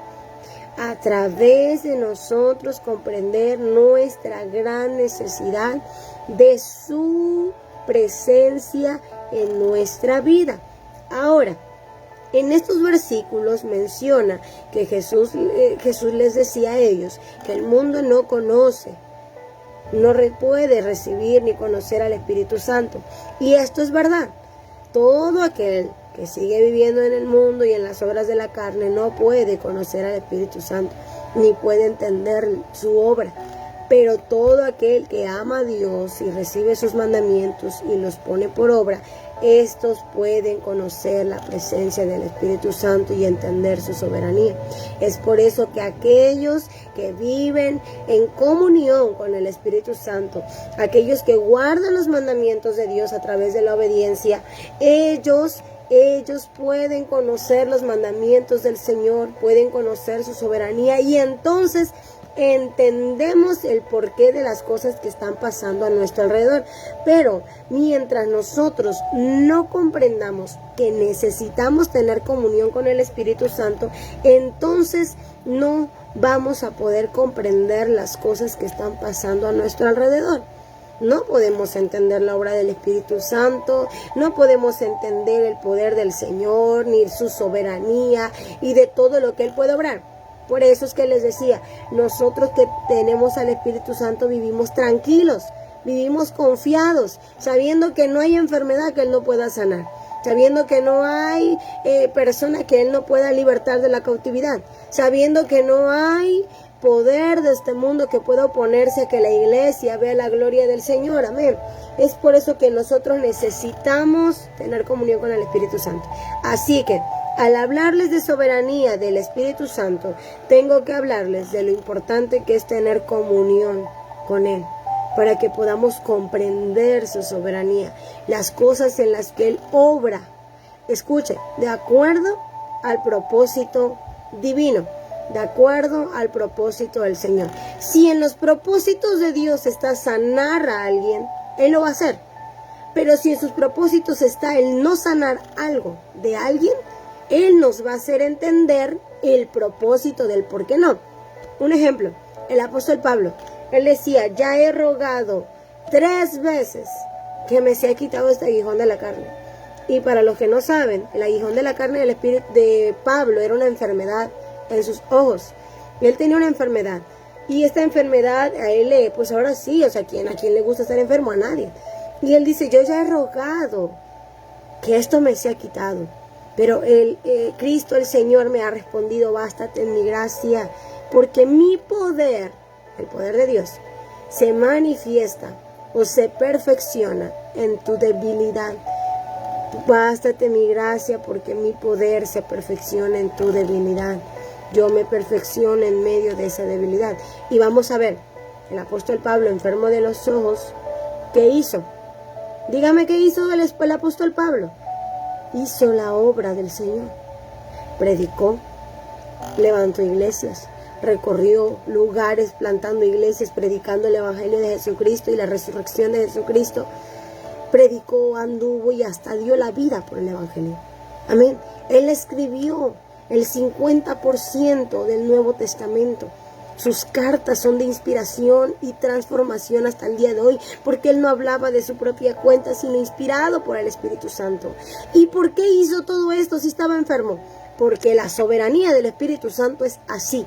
a través de nosotros comprender nuestra gran necesidad de su presencia en nuestra vida. Ahora, en estos versículos menciona que Jesús les decía a ellos que el mundo no conoce, no puede recibir ni conocer al Espíritu Santo. Y esto es verdad. Todo aquel que sigue viviendo en el mundo y en las obras de la carne no puede conocer al Espíritu Santo, ni puede entender su obra. Pero todo aquel que ama a Dios y recibe sus mandamientos y los pone por obra, estos pueden conocer la presencia del Espíritu Santo y entender su soberanía. Es por eso que aquellos que viven en comunión con el Espíritu Santo, aquellos que guardan los mandamientos de Dios a través de la obediencia, ellos pueden conocer los mandamientos del Señor, pueden conocer su soberanía, y entonces entendemos el porqué de las cosas que están pasando a nuestro alrededor. Pero mientras nosotros no comprendamos que necesitamos tener comunión con el Espíritu Santo, entonces no vamos a poder comprender las cosas que están pasando a nuestro alrededor. No podemos entender la obra del Espíritu Santo, no podemos entender el poder del Señor, ni su soberanía y de todo lo que Él puede obrar. Por eso es que les decía, nosotros que tenemos al Espíritu Santo vivimos tranquilos, vivimos confiados, sabiendo que no hay enfermedad que Él no pueda sanar, sabiendo que no hay persona que Él no pueda libertar de la cautividad, sabiendo que no hay poder de este mundo que pueda oponerse a que la iglesia vea la gloria del Señor. Amén. Es por eso que nosotros necesitamos tener comunión con el Espíritu Santo. Así que al hablarles de soberanía del Espíritu Santo, tengo que hablarles de lo importante que es tener comunión con Él, para que podamos comprender su soberanía, las cosas en las que Él obra. Escuche, de acuerdo al propósito divino, de acuerdo al propósito del Señor. Si en los propósitos de Dios está sanar a alguien, Él lo va a hacer. Pero si en sus propósitos está el no sanar algo de alguien, Él nos va a hacer entender el propósito del por qué no. Un ejemplo, el apóstol Pablo, él decía, ya he rogado 3 veces que me sea quitado este aguijón de la carne. Y para los que no saben, el aguijón de la carne del espíritu de Pablo era una enfermedad en sus ojos. Él tenía una enfermedad. Y esta enfermedad a él, pues ahora sí, o sea, ¿a quién le gusta estar enfermo? A nadie. Y él dice, yo ya he rogado que esto me sea quitado. Pero Cristo el Señor me ha respondido, bástate en mi gracia, porque mi poder, el poder de Dios, se manifiesta o se perfecciona en tu debilidad. Bástate mi gracia, porque mi poder se perfecciona en tu debilidad. Yo me perfecciono en medio de esa debilidad. Y vamos a ver, el apóstol Pablo, enfermo de los ojos, ¿qué hizo? Dígame qué hizo el apóstol Pablo. Hizo la obra del Señor. Predicó, levantó iglesias, recorrió lugares plantando iglesias, predicando el Evangelio de Jesucristo y la resurrección de Jesucristo. Predicó, anduvo y hasta dio la vida por el Evangelio. Amén. Él escribió el 50% del Nuevo Testamento. Sus cartas son de inspiración y transformación hasta el día de hoy, porque él no hablaba de su propia cuenta, sino inspirado por el Espíritu Santo. ¿Y por qué hizo todo esto si estaba enfermo? Porque la soberanía del Espíritu Santo es así.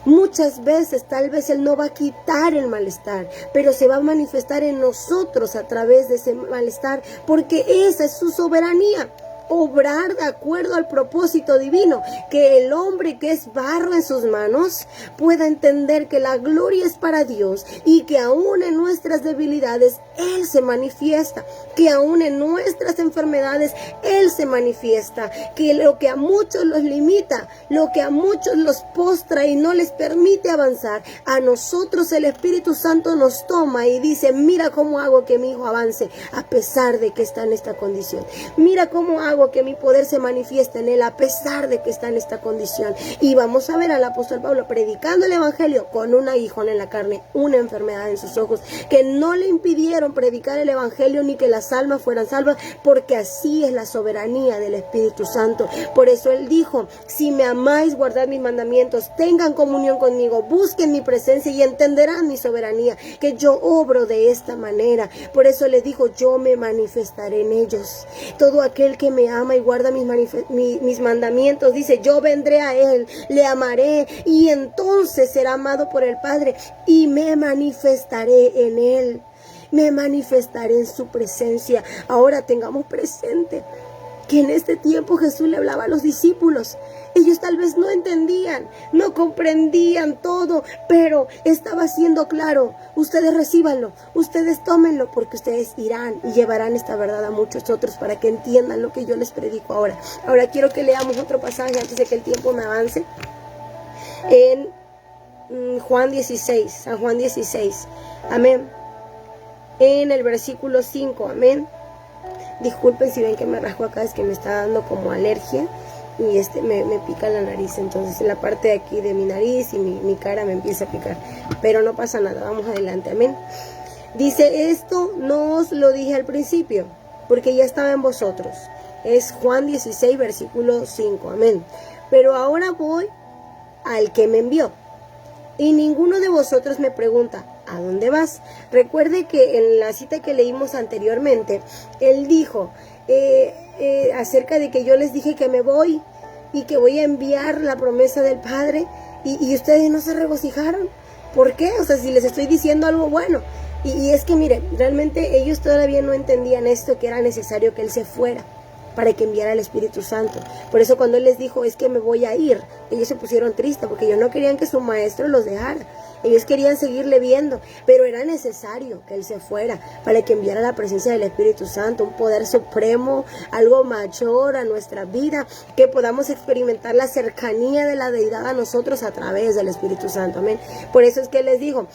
Muchas veces tal vez Él no va a quitar el malestar, pero se va a manifestar en nosotros a través de ese malestar, porque esa es su soberanía. Obrar de acuerdo al propósito divino, que el hombre que es barro en sus manos pueda entender que la gloria es para Dios y que aún en nuestras debilidades Él se manifiesta, que aún en nuestras enfermedades Él se manifiesta, que lo que a muchos los limita, lo que a muchos los postra y no les permite avanzar, a nosotros el Espíritu Santo nos toma y dice, mira cómo hago que mi hijo avance a pesar de que está en esta condición, mira cómo hago que mi poder se manifieste en él a pesar de que está en esta condición. Y vamos a ver al apóstol Pablo predicando el Evangelio con un aguijón en la carne, una enfermedad en sus ojos, que no le impidieron predicar el Evangelio ni que las almas fueran salvas, porque así es la soberanía del Espíritu Santo. Por eso él dijo, si me amáis, guardad mis mandamientos, tengan comunión conmigo, busquen mi presencia y entenderán mi soberanía, que yo obro de esta manera. Por eso le dijo, yo me manifestaré en ellos. Todo aquel que me ama y guarda mis mandamientos, dice, yo vendré a él, le amaré y entonces será amado por el Padre y me manifestaré en él, me manifestaré en su presencia. Ahora tengamos presente que en este tiempo Jesús le hablaba a los discípulos. Ellos tal vez no entendían, no comprendían todo, pero estaba siendo claro, ustedes recíbanlo, ustedes tómenlo, porque ustedes irán y llevarán esta verdad a muchos otros para que entiendan lo que yo les predico ahora. Ahora quiero que leamos otro pasaje antes de que el tiempo me avance. En Juan 16, San Juan 16, amén. En el versículo 5, amén. Disculpen si ven que me rasco acá, es que me está dando como alergia. y me pica la nariz. Entonces la parte de aquí de mi nariz y mi cara me empieza a picar. Pero no pasa nada, vamos adelante, amén. Dice, esto no os lo dije al principio, porque ya estaba en vosotros. Es Juan 16, versículo 5, amén. Pero ahora voy al que me envió. Y ninguno de vosotros me pregunta, ¿a dónde vas? Recuerde que en la cita que leímos anteriormente, él dijo acerca de que yo les dije que me voy y que voy a enviar la promesa del Padre, y ustedes no se regocijaron. ¿Por qué? O sea, si les estoy diciendo algo bueno. Y es que miren, realmente ellos todavía no entendían esto, que era necesario que Él se fuera para que enviara el Espíritu Santo. Por eso cuando Él les dijo, es que me voy a ir, ellos se pusieron tristes, porque ellos no querían que su maestro los dejara. Ellos querían seguirle viendo, pero era necesario que Él se fuera para que enviara la presencia del Espíritu Santo, un poder supremo, algo mayor a nuestra vida, que podamos experimentar la cercanía de la deidad a nosotros a través del Espíritu Santo, amén. Por eso es que Él les dijo,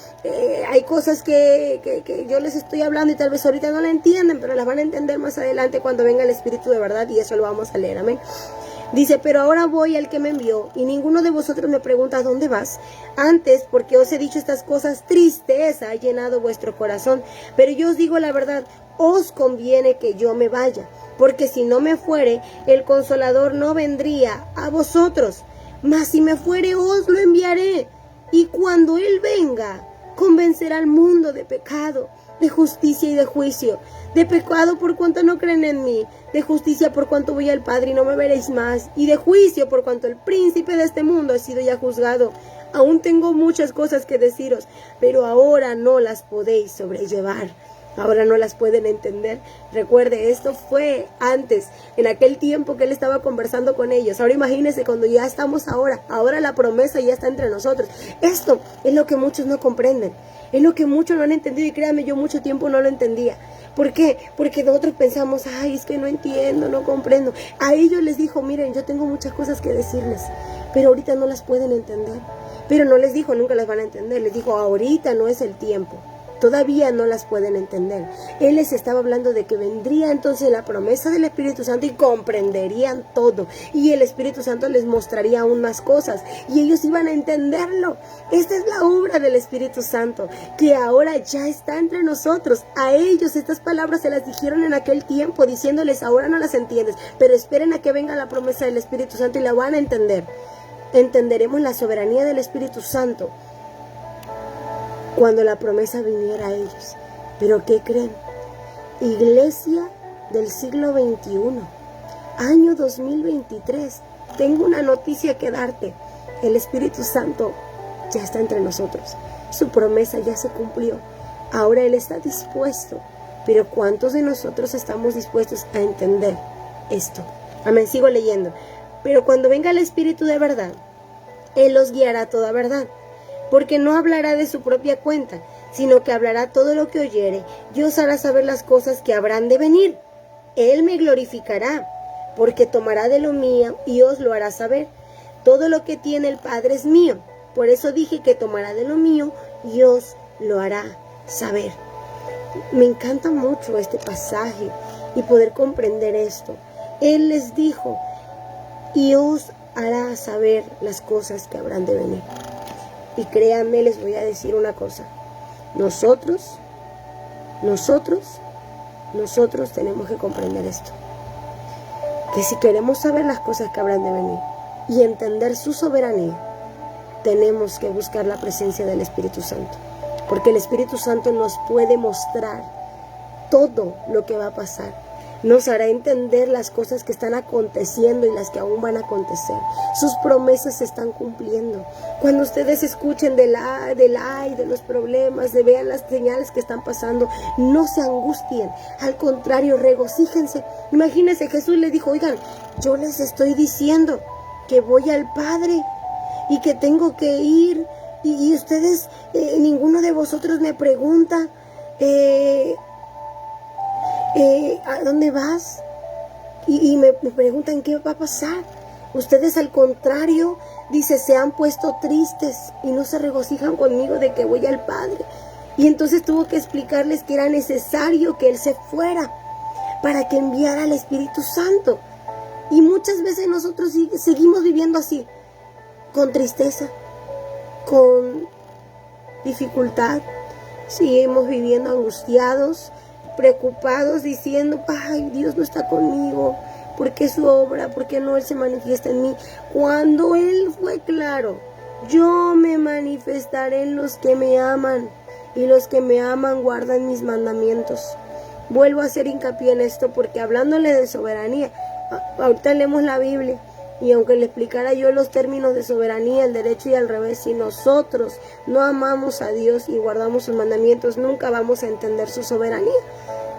hay cosas que yo les estoy hablando y tal vez ahorita no la entienden, pero las van a entender más adelante cuando venga el Espíritu de verdad, y eso lo vamos a leer, amén. Dice, pero ahora voy al que me envió, y ninguno de vosotros me pregunta, ¿a dónde vas? Antes, porque os he dicho estas cosas, tristeza ha llenado vuestro corazón. Pero yo os digo la verdad, os conviene que yo me vaya, porque si no me fuere, el Consolador no vendría a vosotros. Mas si me fuere, os lo enviaré. Y cuando Él venga, convencerá al mundo de pecado, de justicia y de juicio. De pecado por cuanto no creen en mí, de justicia por cuanto voy al Padre y no me veréis más, y de juicio por cuanto el príncipe de este mundo ha sido ya juzgado. Aún tengo muchas cosas que deciros, pero ahora no las podéis sobrellevar. Ahora no las pueden entender. Recuerde, esto fue antes, en aquel tiempo que Él estaba conversando con ellos. Ahora imagínense cuando ya estamos ahora la promesa ya está entre nosotros. Esto es lo que muchos no comprenden, es lo que muchos no han entendido, y créanme, yo mucho tiempo no lo entendía. ¿Por qué? Porque nosotros pensamos, ay, es que no entiendo, no comprendo. A ellos les dijo, miren, yo tengo muchas cosas que decirles, pero ahorita no las pueden entender. Pero no les dijo, nunca las van a entender. Les dijo, ahorita no es el tiempo. Todavía no las pueden entender. Él les estaba hablando de que vendría entonces la promesa del Espíritu Santo y comprenderían todo. Y el Espíritu Santo les mostraría aún más cosas y ellos iban a entenderlo. Esta es la obra del Espíritu Santo, que ahora ya está entre nosotros. A ellos estas palabras se las dijeron en aquel tiempo, diciéndoles, ahora no las entiendes, pero esperen a que venga la promesa del Espíritu Santo y la van a entender. Entenderemos la soberanía del Espíritu Santo cuando la promesa viniera a ellos. Pero ¿qué creen? Iglesia del siglo XXI, año 2023, tengo una noticia que darte. El Espíritu Santo ya está entre nosotros. Su promesa ya se cumplió. Ahora Él está dispuesto. Pero ¿cuántos de nosotros estamos dispuestos a entender esto? Amén, sigo leyendo. Pero cuando venga el Espíritu de verdad, Él os guiará a toda verdad, porque no hablará de su propia cuenta, sino que hablará todo lo que oyere, y os hará saber las cosas que habrán de venir. Él me glorificará, porque tomará de lo mío y os lo hará saber. Todo lo que tiene el Padre es mío, por eso dije que tomará de lo mío y os lo hará saber. Me encanta mucho este pasaje y poder comprender esto. Él les dijo, y os hará saber las cosas que habrán de venir. Y créanme, les voy a decir una cosa. Nosotros tenemos que comprender esto. Que si queremos saber las cosas que habrán de venir y entender su soberanía, tenemos que buscar la presencia del Espíritu Santo. Porque el Espíritu Santo nos puede mostrar todo lo que va a pasar. Nos hará entender las cosas que están aconteciendo y las que aún van a acontecer. Sus promesas se están cumpliendo. Cuando ustedes escuchen de los problemas, vean las señales que están pasando, no se angustien. Al contrario, regocíjense. Imagínense, Jesús les dijo, oigan, yo les estoy diciendo que voy al Padre y que tengo que ir. Y ustedes, ninguno de vosotros me pregunta, ¿a dónde vas? Y me preguntan qué va a pasar. Ustedes al contrario, dice, se han puesto tristes y no se regocijan conmigo de que voy al Padre. Y entonces tuvo que explicarles que era necesario que Él se fuera para que enviara al Espíritu Santo. Y muchas veces nosotros seguimos viviendo así, con tristeza, con dificultad. Seguimos viviendo angustiados, preocupados, diciendo, ay, Dios no está conmigo. ¿Por qué su obra? ¿Por qué no Él se manifiesta en mí? Cuando Él fue claro, yo me manifestaré en los que me aman, y los que me aman guardan mis mandamientos. Vuelvo a hacer hincapié en esto porque hablándole de soberanía, ahorita leemos la Biblia, y aunque le explicara yo los términos de soberanía, el derecho y al revés, si nosotros no amamos a Dios y guardamos sus mandamientos, nunca vamos a entender su soberanía.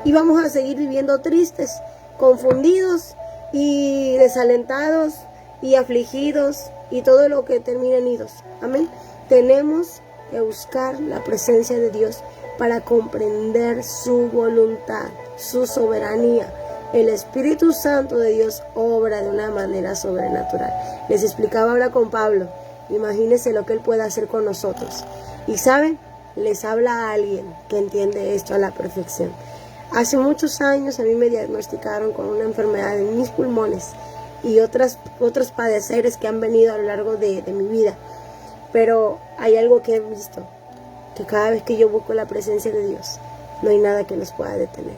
Y vamos a seguir viviendo tristes, confundidos y desalentados y afligidos y todo lo que termina en idos. Amén. Tenemos que buscar la presencia de Dios para comprender su voluntad, su soberanía. El Espíritu Santo de Dios obra de una manera sobrenatural. Les explicaba ahora con Pablo. Imagínense lo que Él puede hacer con nosotros. Y ¿saben? Les habla a alguien que entiende esto a la perfección. Hace muchos años a mí me diagnosticaron con una enfermedad en mis pulmones y otros padeceres que han venido a lo largo de mi vida. Pero hay algo que he visto, que cada vez que yo busco la presencia de Dios, no hay nada que nos pueda detener.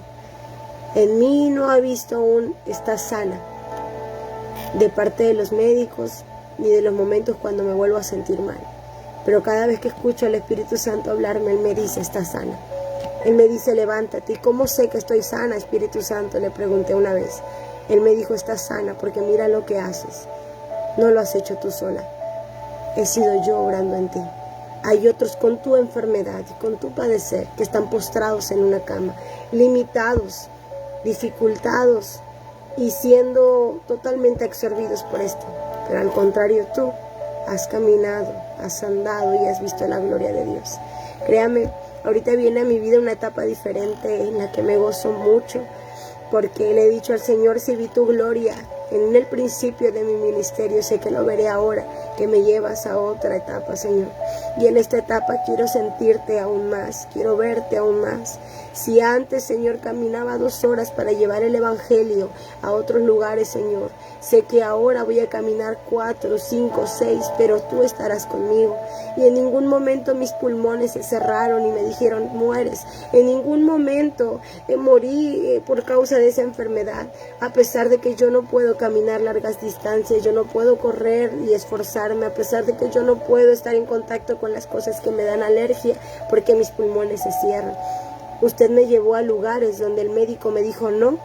En mí no ha visto aún está sana, de parte de los médicos, ni de los momentos cuando me vuelvo a sentir mal. Pero cada vez que escucho al Espíritu Santo hablarme, Él me dice, está sana. Él me dice, levántate. ¿Y cómo sé que estoy sana, Espíritu Santo? Le pregunté una vez. Él me dijo, estás sana porque mira lo que haces. No lo has hecho tú sola. He sido yo obrando en ti. Hay otros con tu enfermedad y con tu padecer que están postrados en una cama, limitados, dificultados y siendo totalmente absorbidos por esto. Pero al contrario, tú has caminado, has andado y has visto la gloria de Dios. Créame, ahorita viene a mi vida una etapa diferente en la que me gozo mucho, porque le he dicho al Señor, si vi tu gloria en el principio de mi ministerio, sé que lo veré ahora, que me llevas a otra etapa, Señor. Y en esta etapa quiero sentirte aún más, quiero verte aún más. Si antes, Señor, caminaba 2 horas para llevar el Evangelio a otros lugares, Señor, sé que ahora voy a caminar 4, 5, 6, pero tú estarás conmigo. Y en ningún momento mis pulmones se cerraron y me dijeron, mueres. En ningún momento morí por causa de esa enfermedad, a pesar de que yo no puedo caminar largas distancias, yo no puedo correr y esforzarme, a pesar de que yo no puedo estar en contacto con las cosas que me dan alergia, porque mis pulmones se cierran. Usted me llevó a lugares donde el médico me dijo no,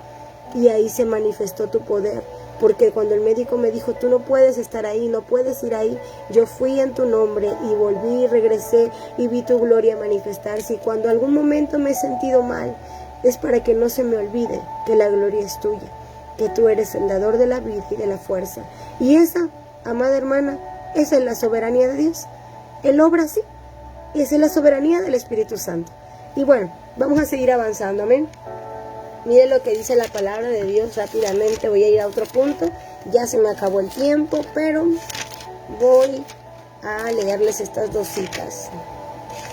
y ahí se manifestó tu poder. Porque cuando el médico me dijo, tú no puedes estar ahí, no puedes ir ahí, yo fui en tu nombre y volví y regresé y vi tu gloria manifestarse. Y cuando algún momento me he sentido mal, es para que no se me olvide que la gloria es tuya, que tú eres el dador de la vida y de la fuerza. Y esa, amada hermana, esa es la soberanía de Dios. Él obra así. Y esa es la soberanía del Espíritu Santo. Y bueno, vamos a seguir avanzando, amén. Miren lo que dice la palabra de Dios rápidamente. Voy a ir a otro punto. Ya se me acabó el tiempo, pero voy a leerles estas 2 citas.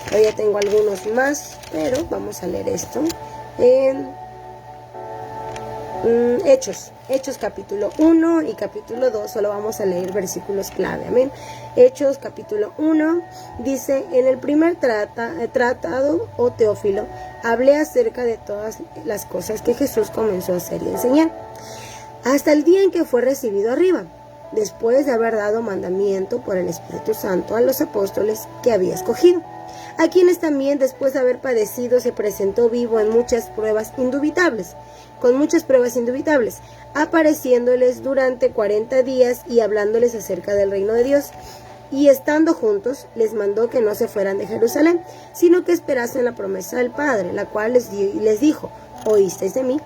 Todavía tengo algunos más, pero vamos a leer esto. En Hechos capítulo 1 y capítulo 2, solo vamos a leer versículos clave, amén. Hechos capítulo 1 dice, en el primer tratado, oh Teófilo, hablé acerca de todas las cosas que Jesús comenzó a hacer y enseñar, hasta el día en que fue recibido arriba, después de haber dado mandamiento por el Espíritu Santo a los apóstoles que había escogido, a quienes también después de haber padecido se presentó vivo en muchas pruebas indubitables, apareciéndoles durante 40 días y hablándoles acerca del reino de Dios. Y estando juntos, les mandó que no se fueran de Jerusalén, sino que esperasen la promesa del Padre, la cual les dijo, oísteis de mí,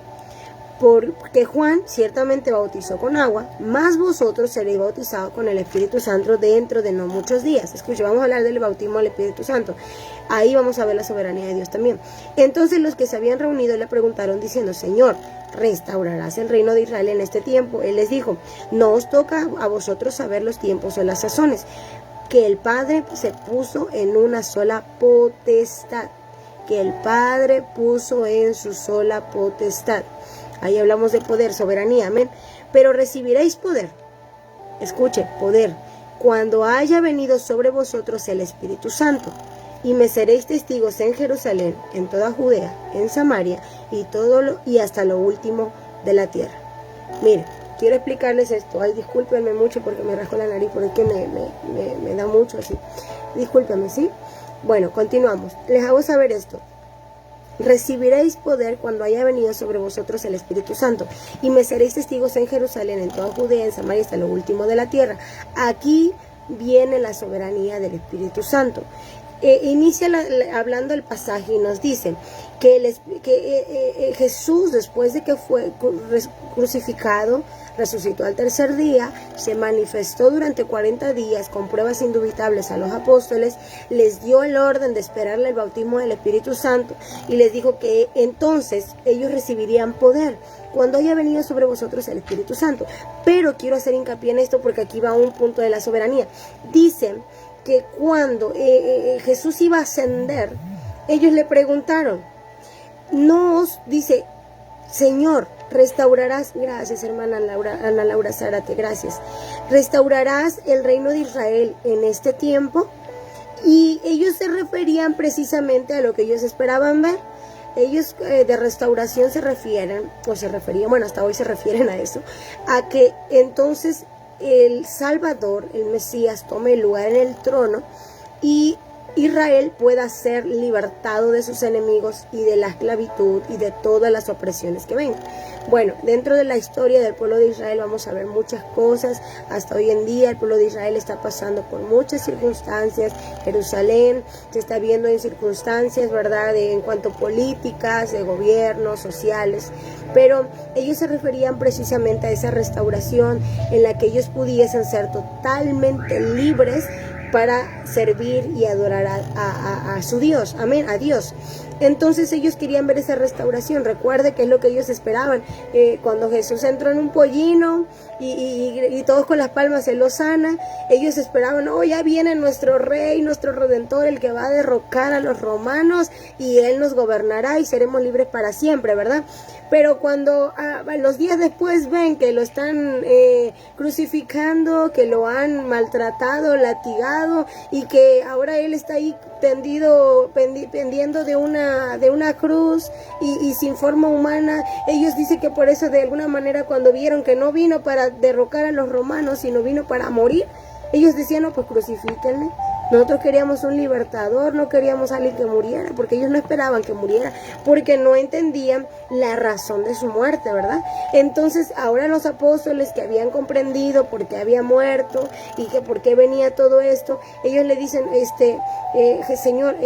porque Juan ciertamente bautizó con agua, mas vosotros seréis bautizados con el Espíritu Santo dentro de no muchos días. Escucha, vamos a hablar del bautismo del Espíritu Santo. Ahí vamos a ver la soberanía de Dios también. Entonces los que se habían reunido le preguntaron diciendo, Señor, ¿restaurarás el reino de Israel en este tiempo? Él les dijo, no os toca a vosotros saber los tiempos o las sazones, que el Padre se puso en una sola potestad, que el Padre puso en su sola potestad. Ahí hablamos de poder, soberanía, amén. Pero recibiréis poder. Escuche, poder. Cuando haya venido sobre vosotros el Espíritu Santo. Y me seréis testigos en Jerusalén, en toda Judea, en Samaria y hasta lo último de la tierra. Mire, quiero explicarles esto. Ay, discúlpenme mucho porque me rasco la nariz, porque me da mucho así. Discúlpenme, ¿sí? Bueno, continuamos. Les hago saber esto. Recibiréis poder cuando haya venido sobre vosotros el Espíritu Santo, y me seréis testigos en Jerusalén, en toda Judea, en Samaria, hasta lo último de la tierra. Aquí viene la soberanía del Espíritu Santo. Inicia hablando el pasaje y nos dice que Jesús, después de que fue crucificado, resucitó al tercer día, se manifestó durante 40 días con pruebas indubitables a los apóstoles, les dio el orden de esperarle el bautismo del Espíritu Santo y les dijo que entonces ellos recibirían poder cuando haya venido sobre vosotros el Espíritu Santo. Pero quiero hacer hincapié en esto porque aquí va un punto de la soberanía. Dicen que cuando Jesús iba a ascender, ellos le preguntaron, dice, Señor, restaurarás, gracias hermana Ana Laura Zárate, gracias, restaurarás el reino de Israel en este tiempo. Y ellos se referían precisamente a lo que ellos esperaban ver. Ellos de restauración se referían, bueno, hasta hoy se refieren a eso, a que entonces el Salvador, el Mesías, tome el lugar en el trono y Israel pueda ser libertado de sus enemigos y de la esclavitud y de todas las opresiones que vengan. Bueno, dentro de la historia del pueblo de Israel vamos a ver muchas cosas. Hasta hoy en día el pueblo de Israel está pasando por muchas circunstancias. Jerusalén se está viendo en circunstancias, ¿verdad?, en cuanto a políticas, de gobiernos, sociales. Pero ellos se referían precisamente a esa restauración en la que ellos pudiesen ser totalmente libres para servir y adorar a su Dios, amén, a Dios. Entonces ellos querían ver esa restauración. Recuerde que es lo que ellos esperaban. Cuando Jesús entró en un pollino y todos con las palmas en Hosana, ellos esperaban, ya viene nuestro rey, nuestro redentor, el que va a derrocar a los romanos y él nos gobernará y seremos libres para siempre, ¿verdad? Pero cuando los días después ven que lo están crucificando, que lo han maltratado, latigado y que ahora él está ahí pendiendo de una cruz y sin forma humana, ellos dicen que por eso de alguna manera cuando vieron que no vino para derrocar a los romanos, sino vino para morir, ellos decían, no, pues crucifíquenle. Nosotros queríamos un libertador, no queríamos a alguien que muriera, porque ellos no esperaban que muriera, porque no entendían la razón de su muerte, ¿verdad? Entonces, ahora los apóstoles que habían comprendido por qué había muerto y que por qué venía todo esto, ellos le dicen, Señor,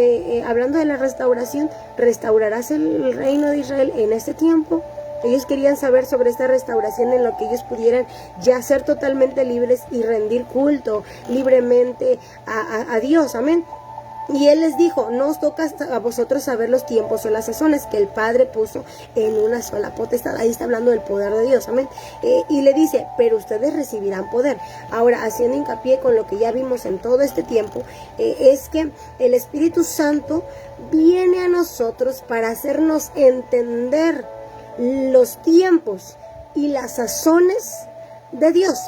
hablando de la restauración, ¿restaurarás el reino de Israel en este tiempo? Ellos querían saber sobre esta restauración en lo que ellos pudieran ya ser totalmente libres y rendir culto libremente a Dios, amén. Y él les dijo, no os toca a vosotros saber los tiempos o las sazones que el Padre puso en una sola potestad. Ahí está hablando del poder de Dios, amén. Y le dice, pero ustedes recibirán poder. Ahora, haciendo hincapié con lo que ya vimos en todo este tiempo, es que el Espíritu Santo viene a nosotros para hacernos entender los tiempos y las sazones de Dios,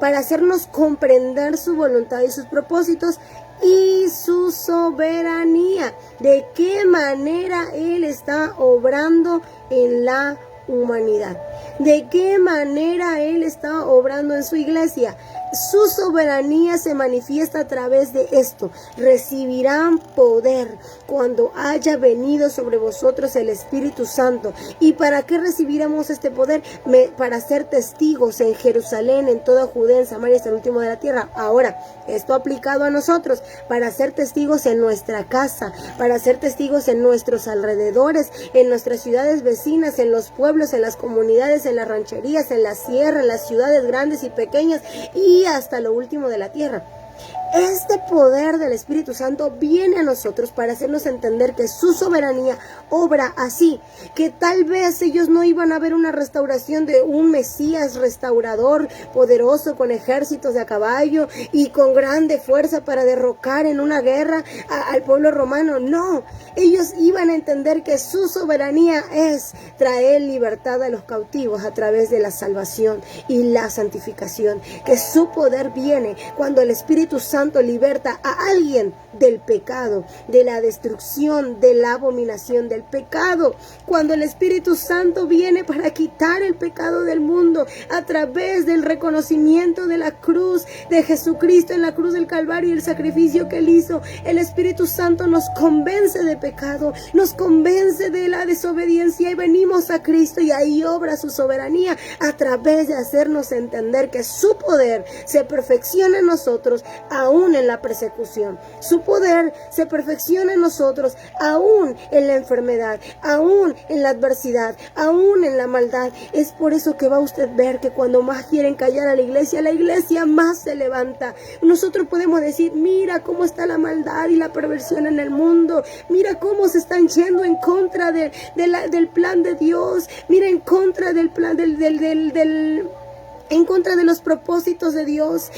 para hacernos comprender su voluntad y sus propósitos y su soberanía, de qué manera Él está obrando en la humanidad, de qué manera Él está obrando en su iglesia. Su soberanía se manifiesta a través de esto. Recibirán poder cuando haya venido sobre vosotros el Espíritu Santo. ¿Y para qué recibiremos este poder? Para ser testigos en Jerusalén, en toda Judea, en Samaria, hasta el último de la tierra. Ahora, esto aplicado a nosotros, para ser testigos en nuestra casa, para ser testigos en nuestros alrededores, en nuestras ciudades vecinas, en los pueblos, en las comunidades, en las rancherías, en la sierra, en las ciudades grandes y pequeñas y hasta lo último de la tierra. Este poder del Espíritu Santo viene a nosotros para hacernos entender que su soberanía obra así, que tal vez ellos no iban a ver una restauración de un Mesías restaurador, poderoso, con ejércitos de a caballo y con grande fuerza para derrocar en una guerra al pueblo romano. No, ellos iban a entender que su soberanía es traer libertad a los cautivos a través de la salvación y la santificación, que su poder viene cuando el Espíritu Santo liberta a alguien del pecado, de la destrucción, de la abominación del pecado. Cuando el Espíritu Santo viene para quitar el pecado del mundo a través del reconocimiento de la cruz de Jesucristo en la cruz del Calvario y el sacrificio que Él hizo, el Espíritu Santo nos convence de pecado, nos convence de la desobediencia y venimos a Cristo y ahí obra su soberanía a través de hacernos entender que su poder se perfecciona en nosotros aún en la persecución. Su poder se perfecciona en nosotros aún en la enfermedad, aún en la adversidad, aún en la maldad. Es por eso que va a usted ver que cuando más quieren callar a la iglesia más se levanta. Nosotros podemos decir, mira cómo está la maldad y la perversión en el mundo, mira cómo se están yendo en contra del plan de Dios, mira en contra del plan en contra de los propósitos de Dios.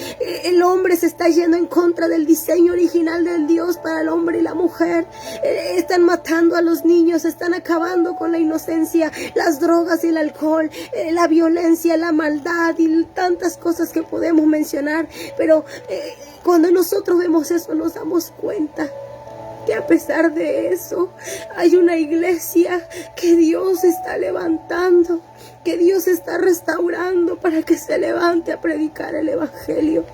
El hombre se está yendo en contra del diseño original del Dios para el hombre y la mujer. Están matando a los niños, están acabando con la inocencia, las drogas y el alcohol, la violencia, la maldad y tantas cosas que podemos mencionar. Pero cuando nosotros vemos eso nos damos cuenta que a pesar de eso hay una iglesia que Dios está levantando, que Dios está restaurando para que se levante a predicar el evangelio.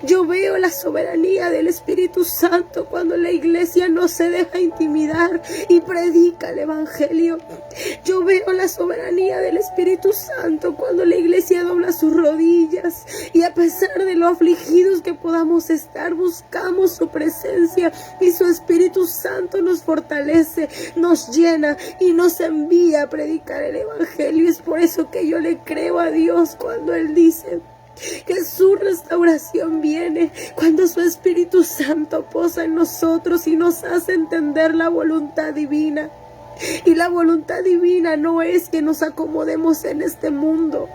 Yo veo la soberanía del Espíritu Santo cuando la iglesia no se deja intimidar y predica el evangelio. Yo veo la soberanía del Espíritu Santo cuando la iglesia dobla sus rodillas y a pesar de lo afligidos que podamos estar, buscamos su presencia y su Espíritu Santo nos fortalece, nos llena y nos envía a predicar el evangelio. Es por eso que yo le creo a Dios cuando Él dice que su restauración viene cuando su Espíritu Santo posa en nosotros y nos hace entender la voluntad divina. Y la voluntad divina no es que nos acomodemos en este mundo,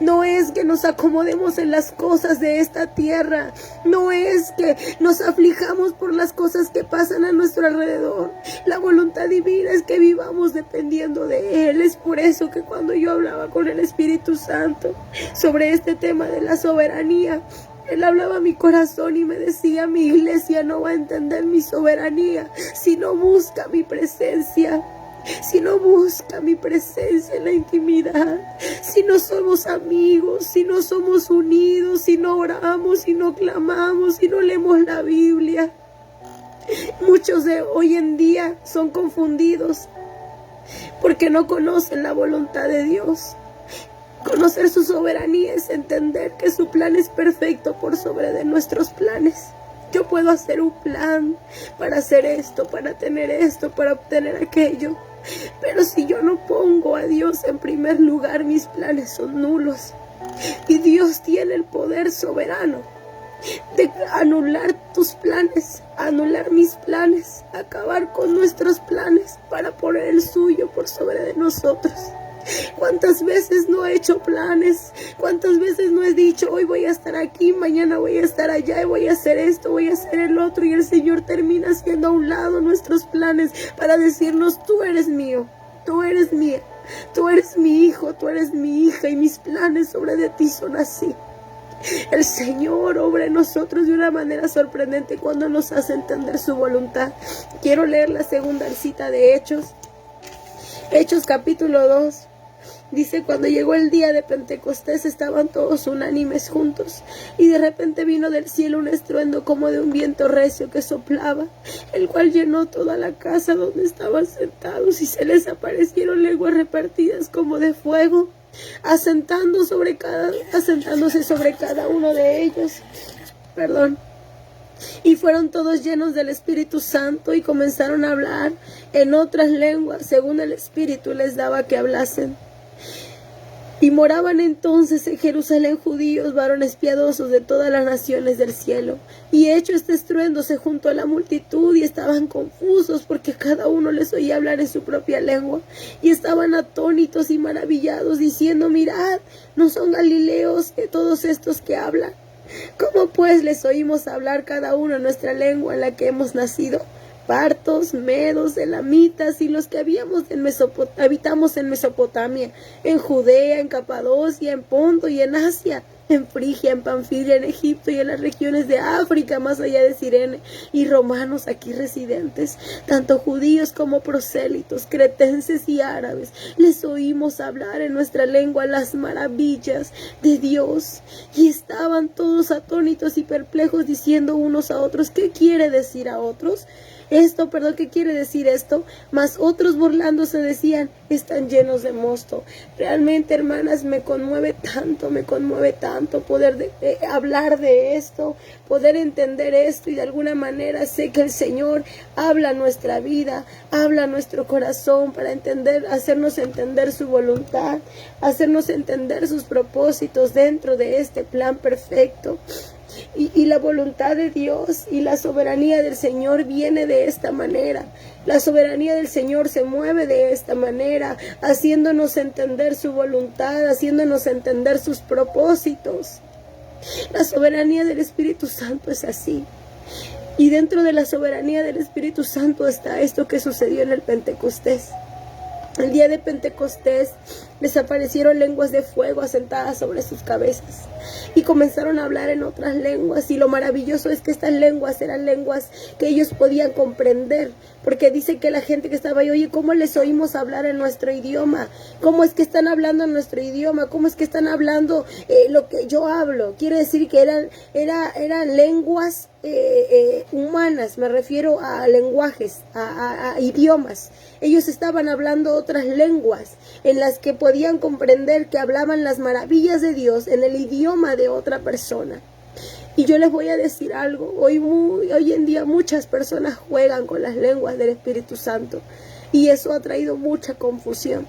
no es que nos acomodemos en las cosas de esta tierra, no es que nos aflijamos por las cosas que pasan a nuestro alrededor. La voluntad divina es que vivamos dependiendo de Él. Es por eso que cuando yo hablaba con el Espíritu Santo sobre este tema de la soberanía, Él hablaba a mi corazón y me decía, mi iglesia no va a entender mi soberanía si no busca mi presencia. Si no busca mi presencia en la intimidad, si no somos amigos, si no somos unidos, si no oramos, si no clamamos, si no leemos la Biblia. Muchos de hoy en día son confundidos porque no conocen la voluntad de Dios. Conocer su soberanía es entender que su plan es perfecto por sobre de nuestros planes. Yo puedo hacer un plan para hacer esto, para tener esto, para obtener aquello. Pero si yo no pongo a Dios en primer lugar, mis planes son nulos. Y Dios tiene el poder soberano de anular tus planes, anular mis planes, acabar con nuestros planes para poner el suyo por sobre de nosotros. ¿Cuántas veces no he hecho planes? ¿Cuántas veces no he dicho, hoy voy a estar aquí, mañana voy a estar allá y voy a hacer esto, voy a hacer el otro? Y el Señor termina haciendo a un lado nuestros planes para decirnos, tú eres mío, tú eres mía, tú eres mi hijo, tú eres mi hija y mis planes sobre de ti son así. El Señor obra en nosotros de una manera sorprendente cuando nos hace entender su voluntad. Quiero leer la segunda cita de Hechos capítulo 2. Dice, cuando llegó el día de Pentecostés estaban todos unánimes juntos y de repente vino del cielo un estruendo como de un viento recio que soplaba, el cual llenó toda la casa donde estaban sentados y se les aparecieron lenguas repartidas como de fuego, asentándose sobre cada uno de ellos. Y fueron todos llenos del Espíritu Santo y comenzaron a hablar en otras lenguas según el Espíritu les daba que hablasen. Y moraban entonces en Jerusalén judíos, varones piadosos de todas las naciones del cielo. Y hecho este estruendo se juntó a la multitud y estaban confusos porque cada uno les oía hablar en su propia lengua. Y estaban atónitos y maravillados diciendo: mirad, ¿no son galileos todos estos que hablan? ¿Cómo pues les oímos hablar cada uno en nuestra lengua en la que hemos nacido? Partos, medos, elamitas y los que habitamos en Mesopotamia, en Judea, en Capadocia, en Ponto y en Asia, en Frigia, en Panfilia, en Egipto y en las regiones de África, más allá de Cirene, y romanos aquí residentes, tanto judíos como prosélitos, cretenses y árabes, les oímos hablar en nuestra lengua las maravillas de Dios. Y estaban todos atónitos y perplejos, diciendo unos a otros: ¿qué quiere decir a otros? ¿Qué quiere decir esto? Mas otros burlándose decían: están llenos de mosto. Realmente, hermanas, me conmueve tanto poder hablar de esto, poder entender esto, y de alguna manera sé que el Señor habla a nuestra vida, habla a nuestro corazón para hacernos entender su voluntad, hacernos entender sus propósitos dentro de este plan perfecto. Y la voluntad de Dios y la soberanía del Señor viene de esta manera. La soberanía del Señor se mueve de esta manera, haciéndonos entender su voluntad, haciéndonos entender sus propósitos. La soberanía del Espíritu Santo es así. Y dentro de la soberanía del Espíritu Santo está esto que sucedió en el Pentecostés. El día de Pentecostés les aparecieron lenguas de fuego asentadas sobre sus cabezas y comenzaron a hablar en otras lenguas. Y lo maravilloso es que estas lenguas eran lenguas que ellos podían comprender, porque dice que la gente que estaba ahí: oye, ¿cómo les oímos hablar en nuestro idioma? ¿Cómo es que están hablando en nuestro idioma? ¿Cómo es que están hablando lo que yo hablo? Quiere decir que eran lenguas humanas, me refiero a lenguajes, a idiomas. Ellos estaban hablando otras lenguas en las que podían comprender que hablaban las maravillas de Dios en el idioma de otra persona. Y yo les voy a decir algo: hoy en día muchas personas juegan con las lenguas del Espíritu Santo, y eso ha traído mucha confusión.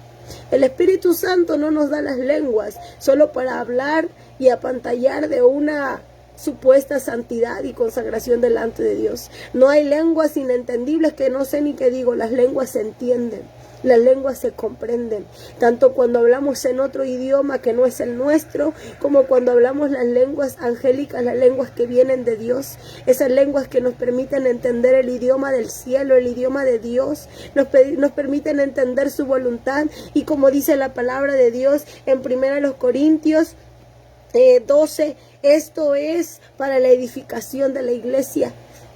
El Espíritu Santo no nos da las lenguas solo para hablar y apantallar de una supuesta santidad y consagración delante de Dios. No hay lenguas inentendibles que no sé ni qué digo. Las lenguas se entienden, las lenguas se comprenden, tanto cuando hablamos en otro idioma que no es el nuestro, como cuando hablamos las lenguas angélicas, las lenguas que vienen de Dios, esas lenguas que nos permiten entender el idioma del cielo, el idioma de Dios, nos permiten entender su voluntad. Y como dice la palabra de Dios en 1 Corintios 12, esto es para la edificación de la iglesia.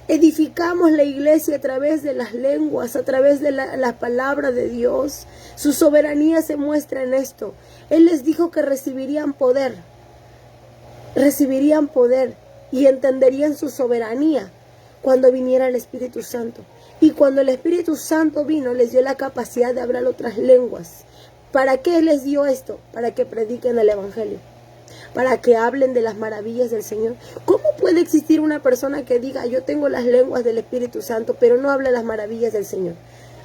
Edificamos la iglesia a través de las lenguas, a través de la palabra de Dios. Su soberanía se muestra en esto. Él les dijo que recibirían poder y entenderían su soberanía cuando viniera el Espíritu Santo. Y cuando el Espíritu Santo vino, les dio la capacidad de hablar otras lenguas. ¿Para qué les dio esto? Para que prediquen el Evangelio, para que hablen de las maravillas del Señor. ¿Cómo puede existir una persona que diga: yo tengo las lenguas del Espíritu Santo, pero no habla las maravillas del Señor?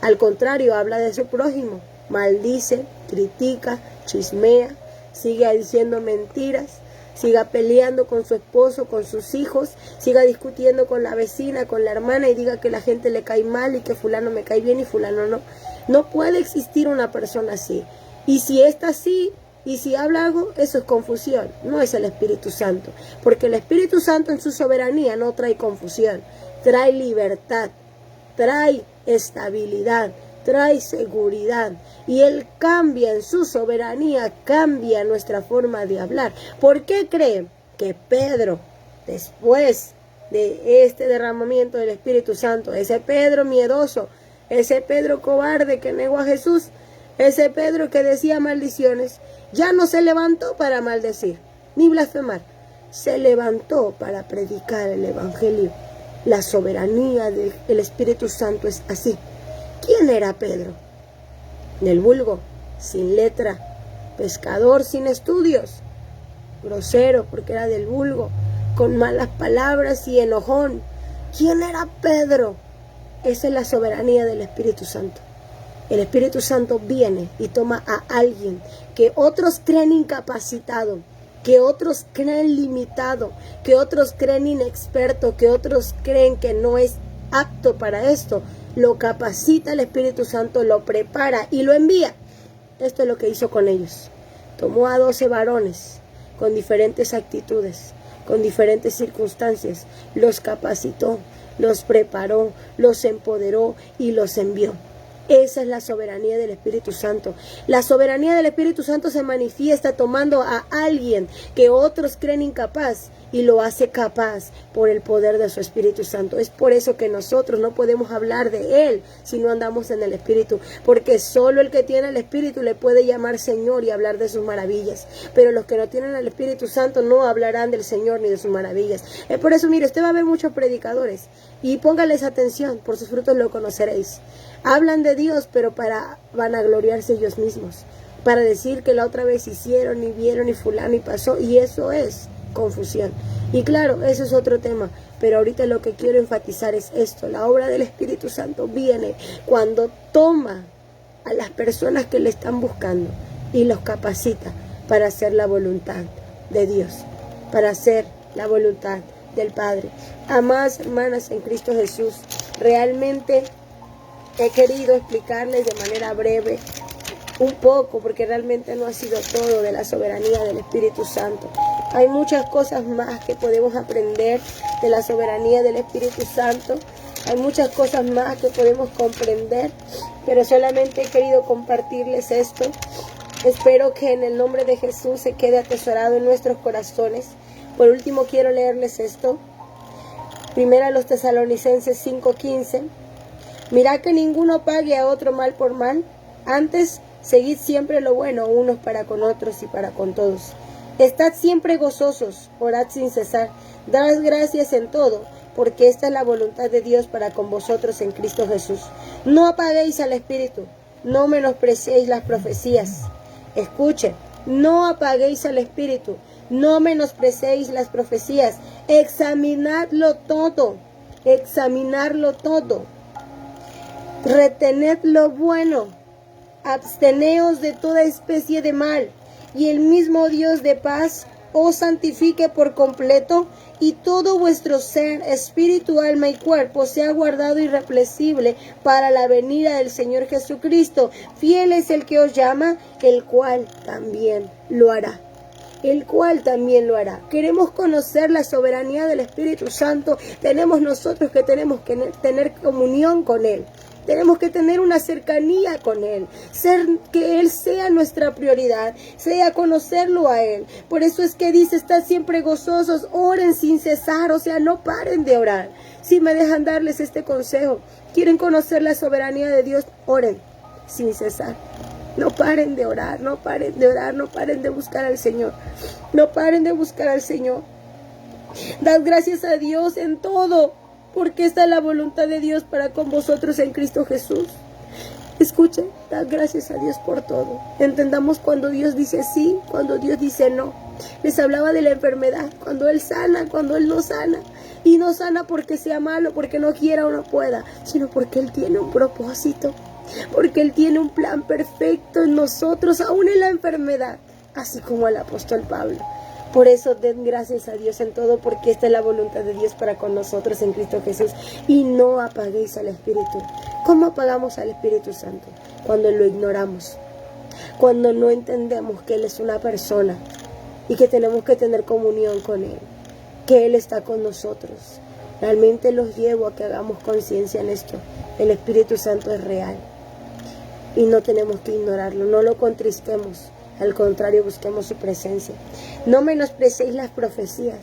Al contrario, habla de su prójimo, maldice, critica, chismea, sigue diciendo mentiras, siga peleando con su esposo, con sus hijos, siga discutiendo con la vecina, con la hermana, y diga que la gente le cae mal y que fulano me cae bien y fulano no. No puede existir una persona así. Y si está así, y si habla algo, eso es confusión, no es el Espíritu Santo. Porque el Espíritu Santo en su soberanía no trae confusión, trae libertad, trae estabilidad, trae seguridad. Y Él cambia en su soberanía, cambia nuestra forma de hablar. ¿Por qué creen que Pedro, después de este derramamiento del Espíritu Santo, ese Pedro miedoso, ese Pedro cobarde que negó a Jesús, ese Pedro que decía maldiciones, ya no se levantó para maldecir ni blasfemar, se levantó para predicar el Evangelio? La soberanía del Espíritu Santo es así. ¿Quién era Pedro? Del vulgo, sin letra, pescador sin estudios, grosero porque era del vulgo, con malas palabras y enojón. ¿Quién era Pedro? Esa es la soberanía del Espíritu Santo. El Espíritu Santo viene y toma a alguien que otros creen incapacitado, que otros creen limitado, que otros creen inexperto, que otros creen que no es apto para esto. Lo capacita el Espíritu Santo, lo prepara y lo envía. Esto es lo que hizo con ellos. Tomó a 12 varones con diferentes actitudes, con diferentes circunstancias, los capacitó, los preparó, los empoderó y los envió. Esa es la soberanía del Espíritu Santo. La soberanía del Espíritu Santo se manifiesta tomando a alguien que otros creen incapaz y lo hace capaz por el poder de su Espíritu Santo. Es por eso que nosotros no podemos hablar de Él si no andamos en el Espíritu, porque solo el que tiene el Espíritu le puede llamar Señor y hablar de sus maravillas, pero los que no tienen el Espíritu Santo no hablarán del Señor ni de sus maravillas. Es por eso, mire, usted va a ver muchos predicadores y póngales atención, por sus frutos lo conoceréis. Hablan de Dios, pero para vanagloriarse ellos mismos, para decir que la otra vez hicieron y vieron y fulano y pasó, y eso es confusión. Y claro, eso es otro tema, pero ahorita lo que quiero enfatizar es esto: la obra del Espíritu Santo viene cuando toma a las personas que le están buscando y los capacita para hacer la voluntad de Dios, para hacer la voluntad del Padre. Amadas hermanas en Cristo Jesús, realmente he querido explicarles de manera breve un poco, porque realmente no ha sido todo de la soberanía del Espíritu Santo. Hay muchas cosas más que podemos aprender de la soberanía del Espíritu Santo. Hay muchas cosas más que podemos comprender, pero solamente he querido compartirles esto. Espero que en el nombre de Jesús se quede atesorado en nuestros corazones. Por último, quiero leerles esto. Primera a los Tesalonicenses 5:15. Mirad que ninguno pague a otro mal por mal, antes seguid siempre lo bueno unos para con otros y para con todos. Estad siempre gozosos, orad sin cesar, dad gracias en todo, porque esta es la voluntad de Dios para con vosotros en Cristo Jesús. No apaguéis al Espíritu, no menospreciéis las profecías. Escuchen, no apaguéis al Espíritu, no menospreciéis las profecías. Examinadlo todo, examinarlo todo. Retened lo bueno, absteneos de toda especie de mal, y el mismo Dios de paz os santifique por completo, y todo vuestro ser, espíritu, alma y cuerpo sea guardado irreprensible para la venida del Señor Jesucristo. Fiel es el que os llama, el cual también lo hará. El cual también lo hará. Queremos conocer la soberanía del Espíritu Santo. Tenemos nosotros que tener comunión con Él. Tenemos que tener una cercanía con Él, que Él sea nuestra prioridad, sea conocerlo a Él. Por eso es que dice, estad siempre gozosos, oren sin cesar, o sea, no paren de orar. Si me dejan darles este consejo, quieren conocer la soberanía de Dios, oren sin cesar. No paren de orar, no paren de orar, no paren de buscar al Señor. No paren de buscar al Señor. Dad gracias a Dios en todo, porque esta es la voluntad de Dios para con vosotros en Cristo Jesús. Escuchen, dad gracias a Dios por todo. Entendamos cuando Dios dice sí, cuando Dios dice no. Les hablaba de la enfermedad, cuando Él sana, cuando Él no sana. Y no sana porque sea malo, porque no quiera o no pueda, sino porque Él tiene un propósito, porque Él tiene un plan perfecto en nosotros, aún en la enfermedad, así como el apóstol Pablo. Por eso den gracias a Dios en todo, porque esta es la voluntad de Dios para con nosotros en Cristo Jesús. Y no apaguéis al Espíritu. ¿Cómo apagamos al Espíritu Santo? Cuando lo ignoramos, cuando no entendemos que Él es una persona y que tenemos que tener comunión con Él, que Él está con nosotros. Realmente los llevo a que hagamos conciencia en esto. El Espíritu Santo es real y no tenemos que ignorarlo, no lo contristemos. Al contrario, busquemos su presencia. No menosprecéis las profecías.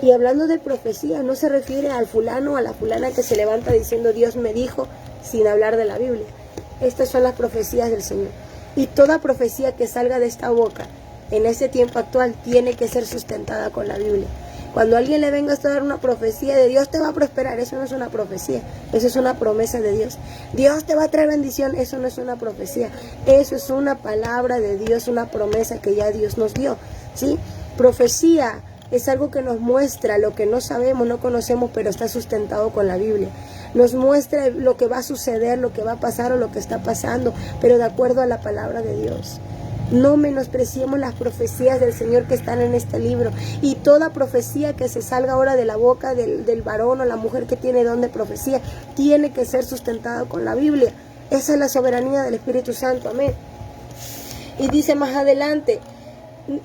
Y hablando de profecías, no se refiere al fulano o a la fulana que se levanta diciendo Dios me dijo, sin hablar de la Biblia. Estas son las profecías del Señor. Y toda profecía que salga de esta boca en este tiempo actual tiene que ser sustentada con la Biblia. Cuando alguien le venga a dar una profecía de Dios te va a prosperar, eso no es una profecía, eso es una promesa de Dios. Dios te va a traer bendición, eso no es una profecía, eso es una palabra de Dios, una promesa que ya Dios nos dio, ¿sí? Profecía es algo que nos muestra lo que no sabemos, no conocemos, pero está sustentado con la Biblia. nos muestra lo que va a suceder, lo que va a pasar o lo que está pasando, pero de acuerdo a la palabra de Dios. No menospreciemos las profecías del Señor que están en este libro, y toda profecía que se salga ahora de la boca del varón o la mujer que tiene don de profecía tiene que ser sustentada con la Biblia. Esa es la soberanía del Espíritu Santo, amén. Y dice más adelante,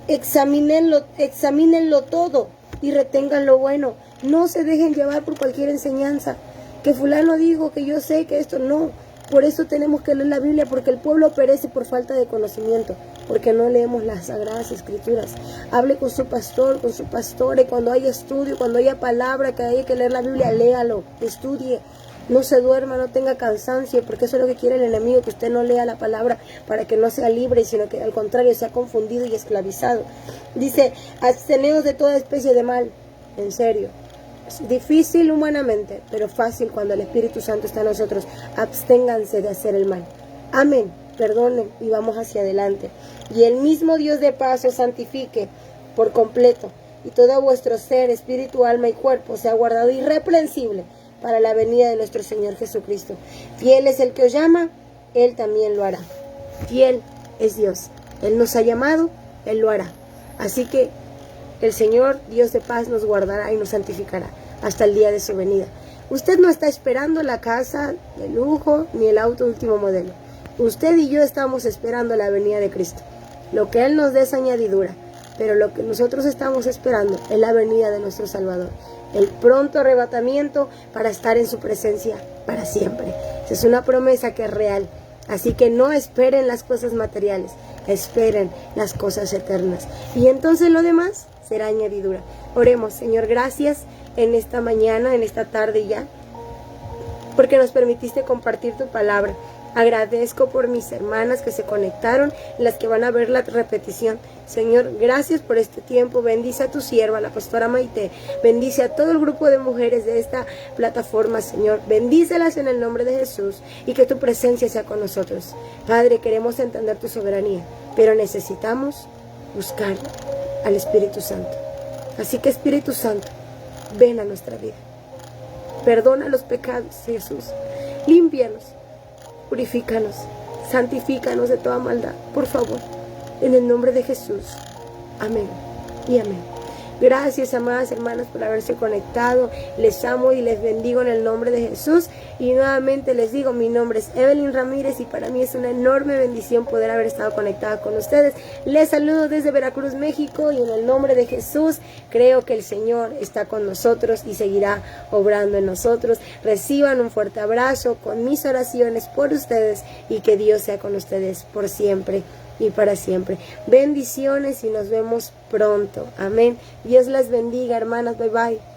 examínenlo todo y retengan lo bueno. No se dejen llevar por cualquier enseñanza. Que fulano dijo, que yo sé que esto no. Por eso tenemos que leer la Biblia, porque el pueblo perece por falta de conocimiento, porque no leemos las Sagradas Escrituras. Hable con su pastor, con su pastora, y cuando haya estudio, cuando haya palabra, que haya que leer la Biblia, léalo, estudie. No se duerma, no tenga cansancio, porque eso es lo que quiere el enemigo, que usted no lea la palabra para que no sea libre, sino que al contrario sea confundido y esclavizado. Dice, absteneos de toda especie de mal. En serio. Es difícil humanamente, pero fácil cuando el Espíritu Santo está en nosotros. Absténganse de hacer el mal. Amén. Perdonen y vamos hacia adelante. Y el mismo Dios de paz os santifique por completo, y todo vuestro ser, espíritu, alma y cuerpo sea guardado irreprensible para la venida de nuestro Señor Jesucristo. Fiel es el que os llama, Él también lo hará. Fiel es Dios. Él nos ha llamado, Él lo hará. Así que el Señor, Dios de paz, nos guardará y nos santificará hasta el día de su venida. Usted no está esperando la casa de lujo ni el auto último modelo. Usted y yo estamos esperando la venida de Cristo. Lo que Él nos dé es añadidura, pero lo que nosotros estamos esperando es la venida de nuestro Salvador. El pronto arrebatamiento para estar en su presencia para siempre. Esa es una promesa que es real. Así que no esperen las cosas materiales, esperen las cosas eternas. Y entonces lo demás será añadidura. Oremos. Señor, gracias en esta mañana, en esta tarde ya, porque nos permitiste compartir tu palabra. Agradezco por mis hermanas que se conectaron, las que van a ver la repetición. Señor, gracias por este tiempo. Bendice a tu sierva, la pastora Maite. Bendice a todo el grupo de mujeres de esta plataforma, Señor. Bendícelas en el nombre de Jesús y que tu presencia sea con nosotros. Padre, queremos entender tu soberanía, pero necesitamos buscar al Espíritu Santo. Así que, Espíritu Santo, ven a nuestra vida. Perdona los pecados, Jesús. Límpianos. Purifícanos, santifícanos de toda maldad, por favor, en el nombre de Jesús. Amén y amén. Gracias, amadas hermanas, por haberse conectado. Les amo y les bendigo en el nombre de Jesús. Y nuevamente les digo, mi nombre es Evelyn Ramírez y para mí es una enorme bendición poder haber estado conectada con ustedes. Les saludo desde Veracruz, México, y en el nombre de Jesús creo que el Señor está con nosotros y seguirá obrando en nosotros. Reciban un fuerte abrazo con mis oraciones por ustedes y que Dios sea con ustedes por siempre y para siempre. Bendiciones y nos vemos pronto. Amén. Dios las bendiga, hermanas. Bye bye.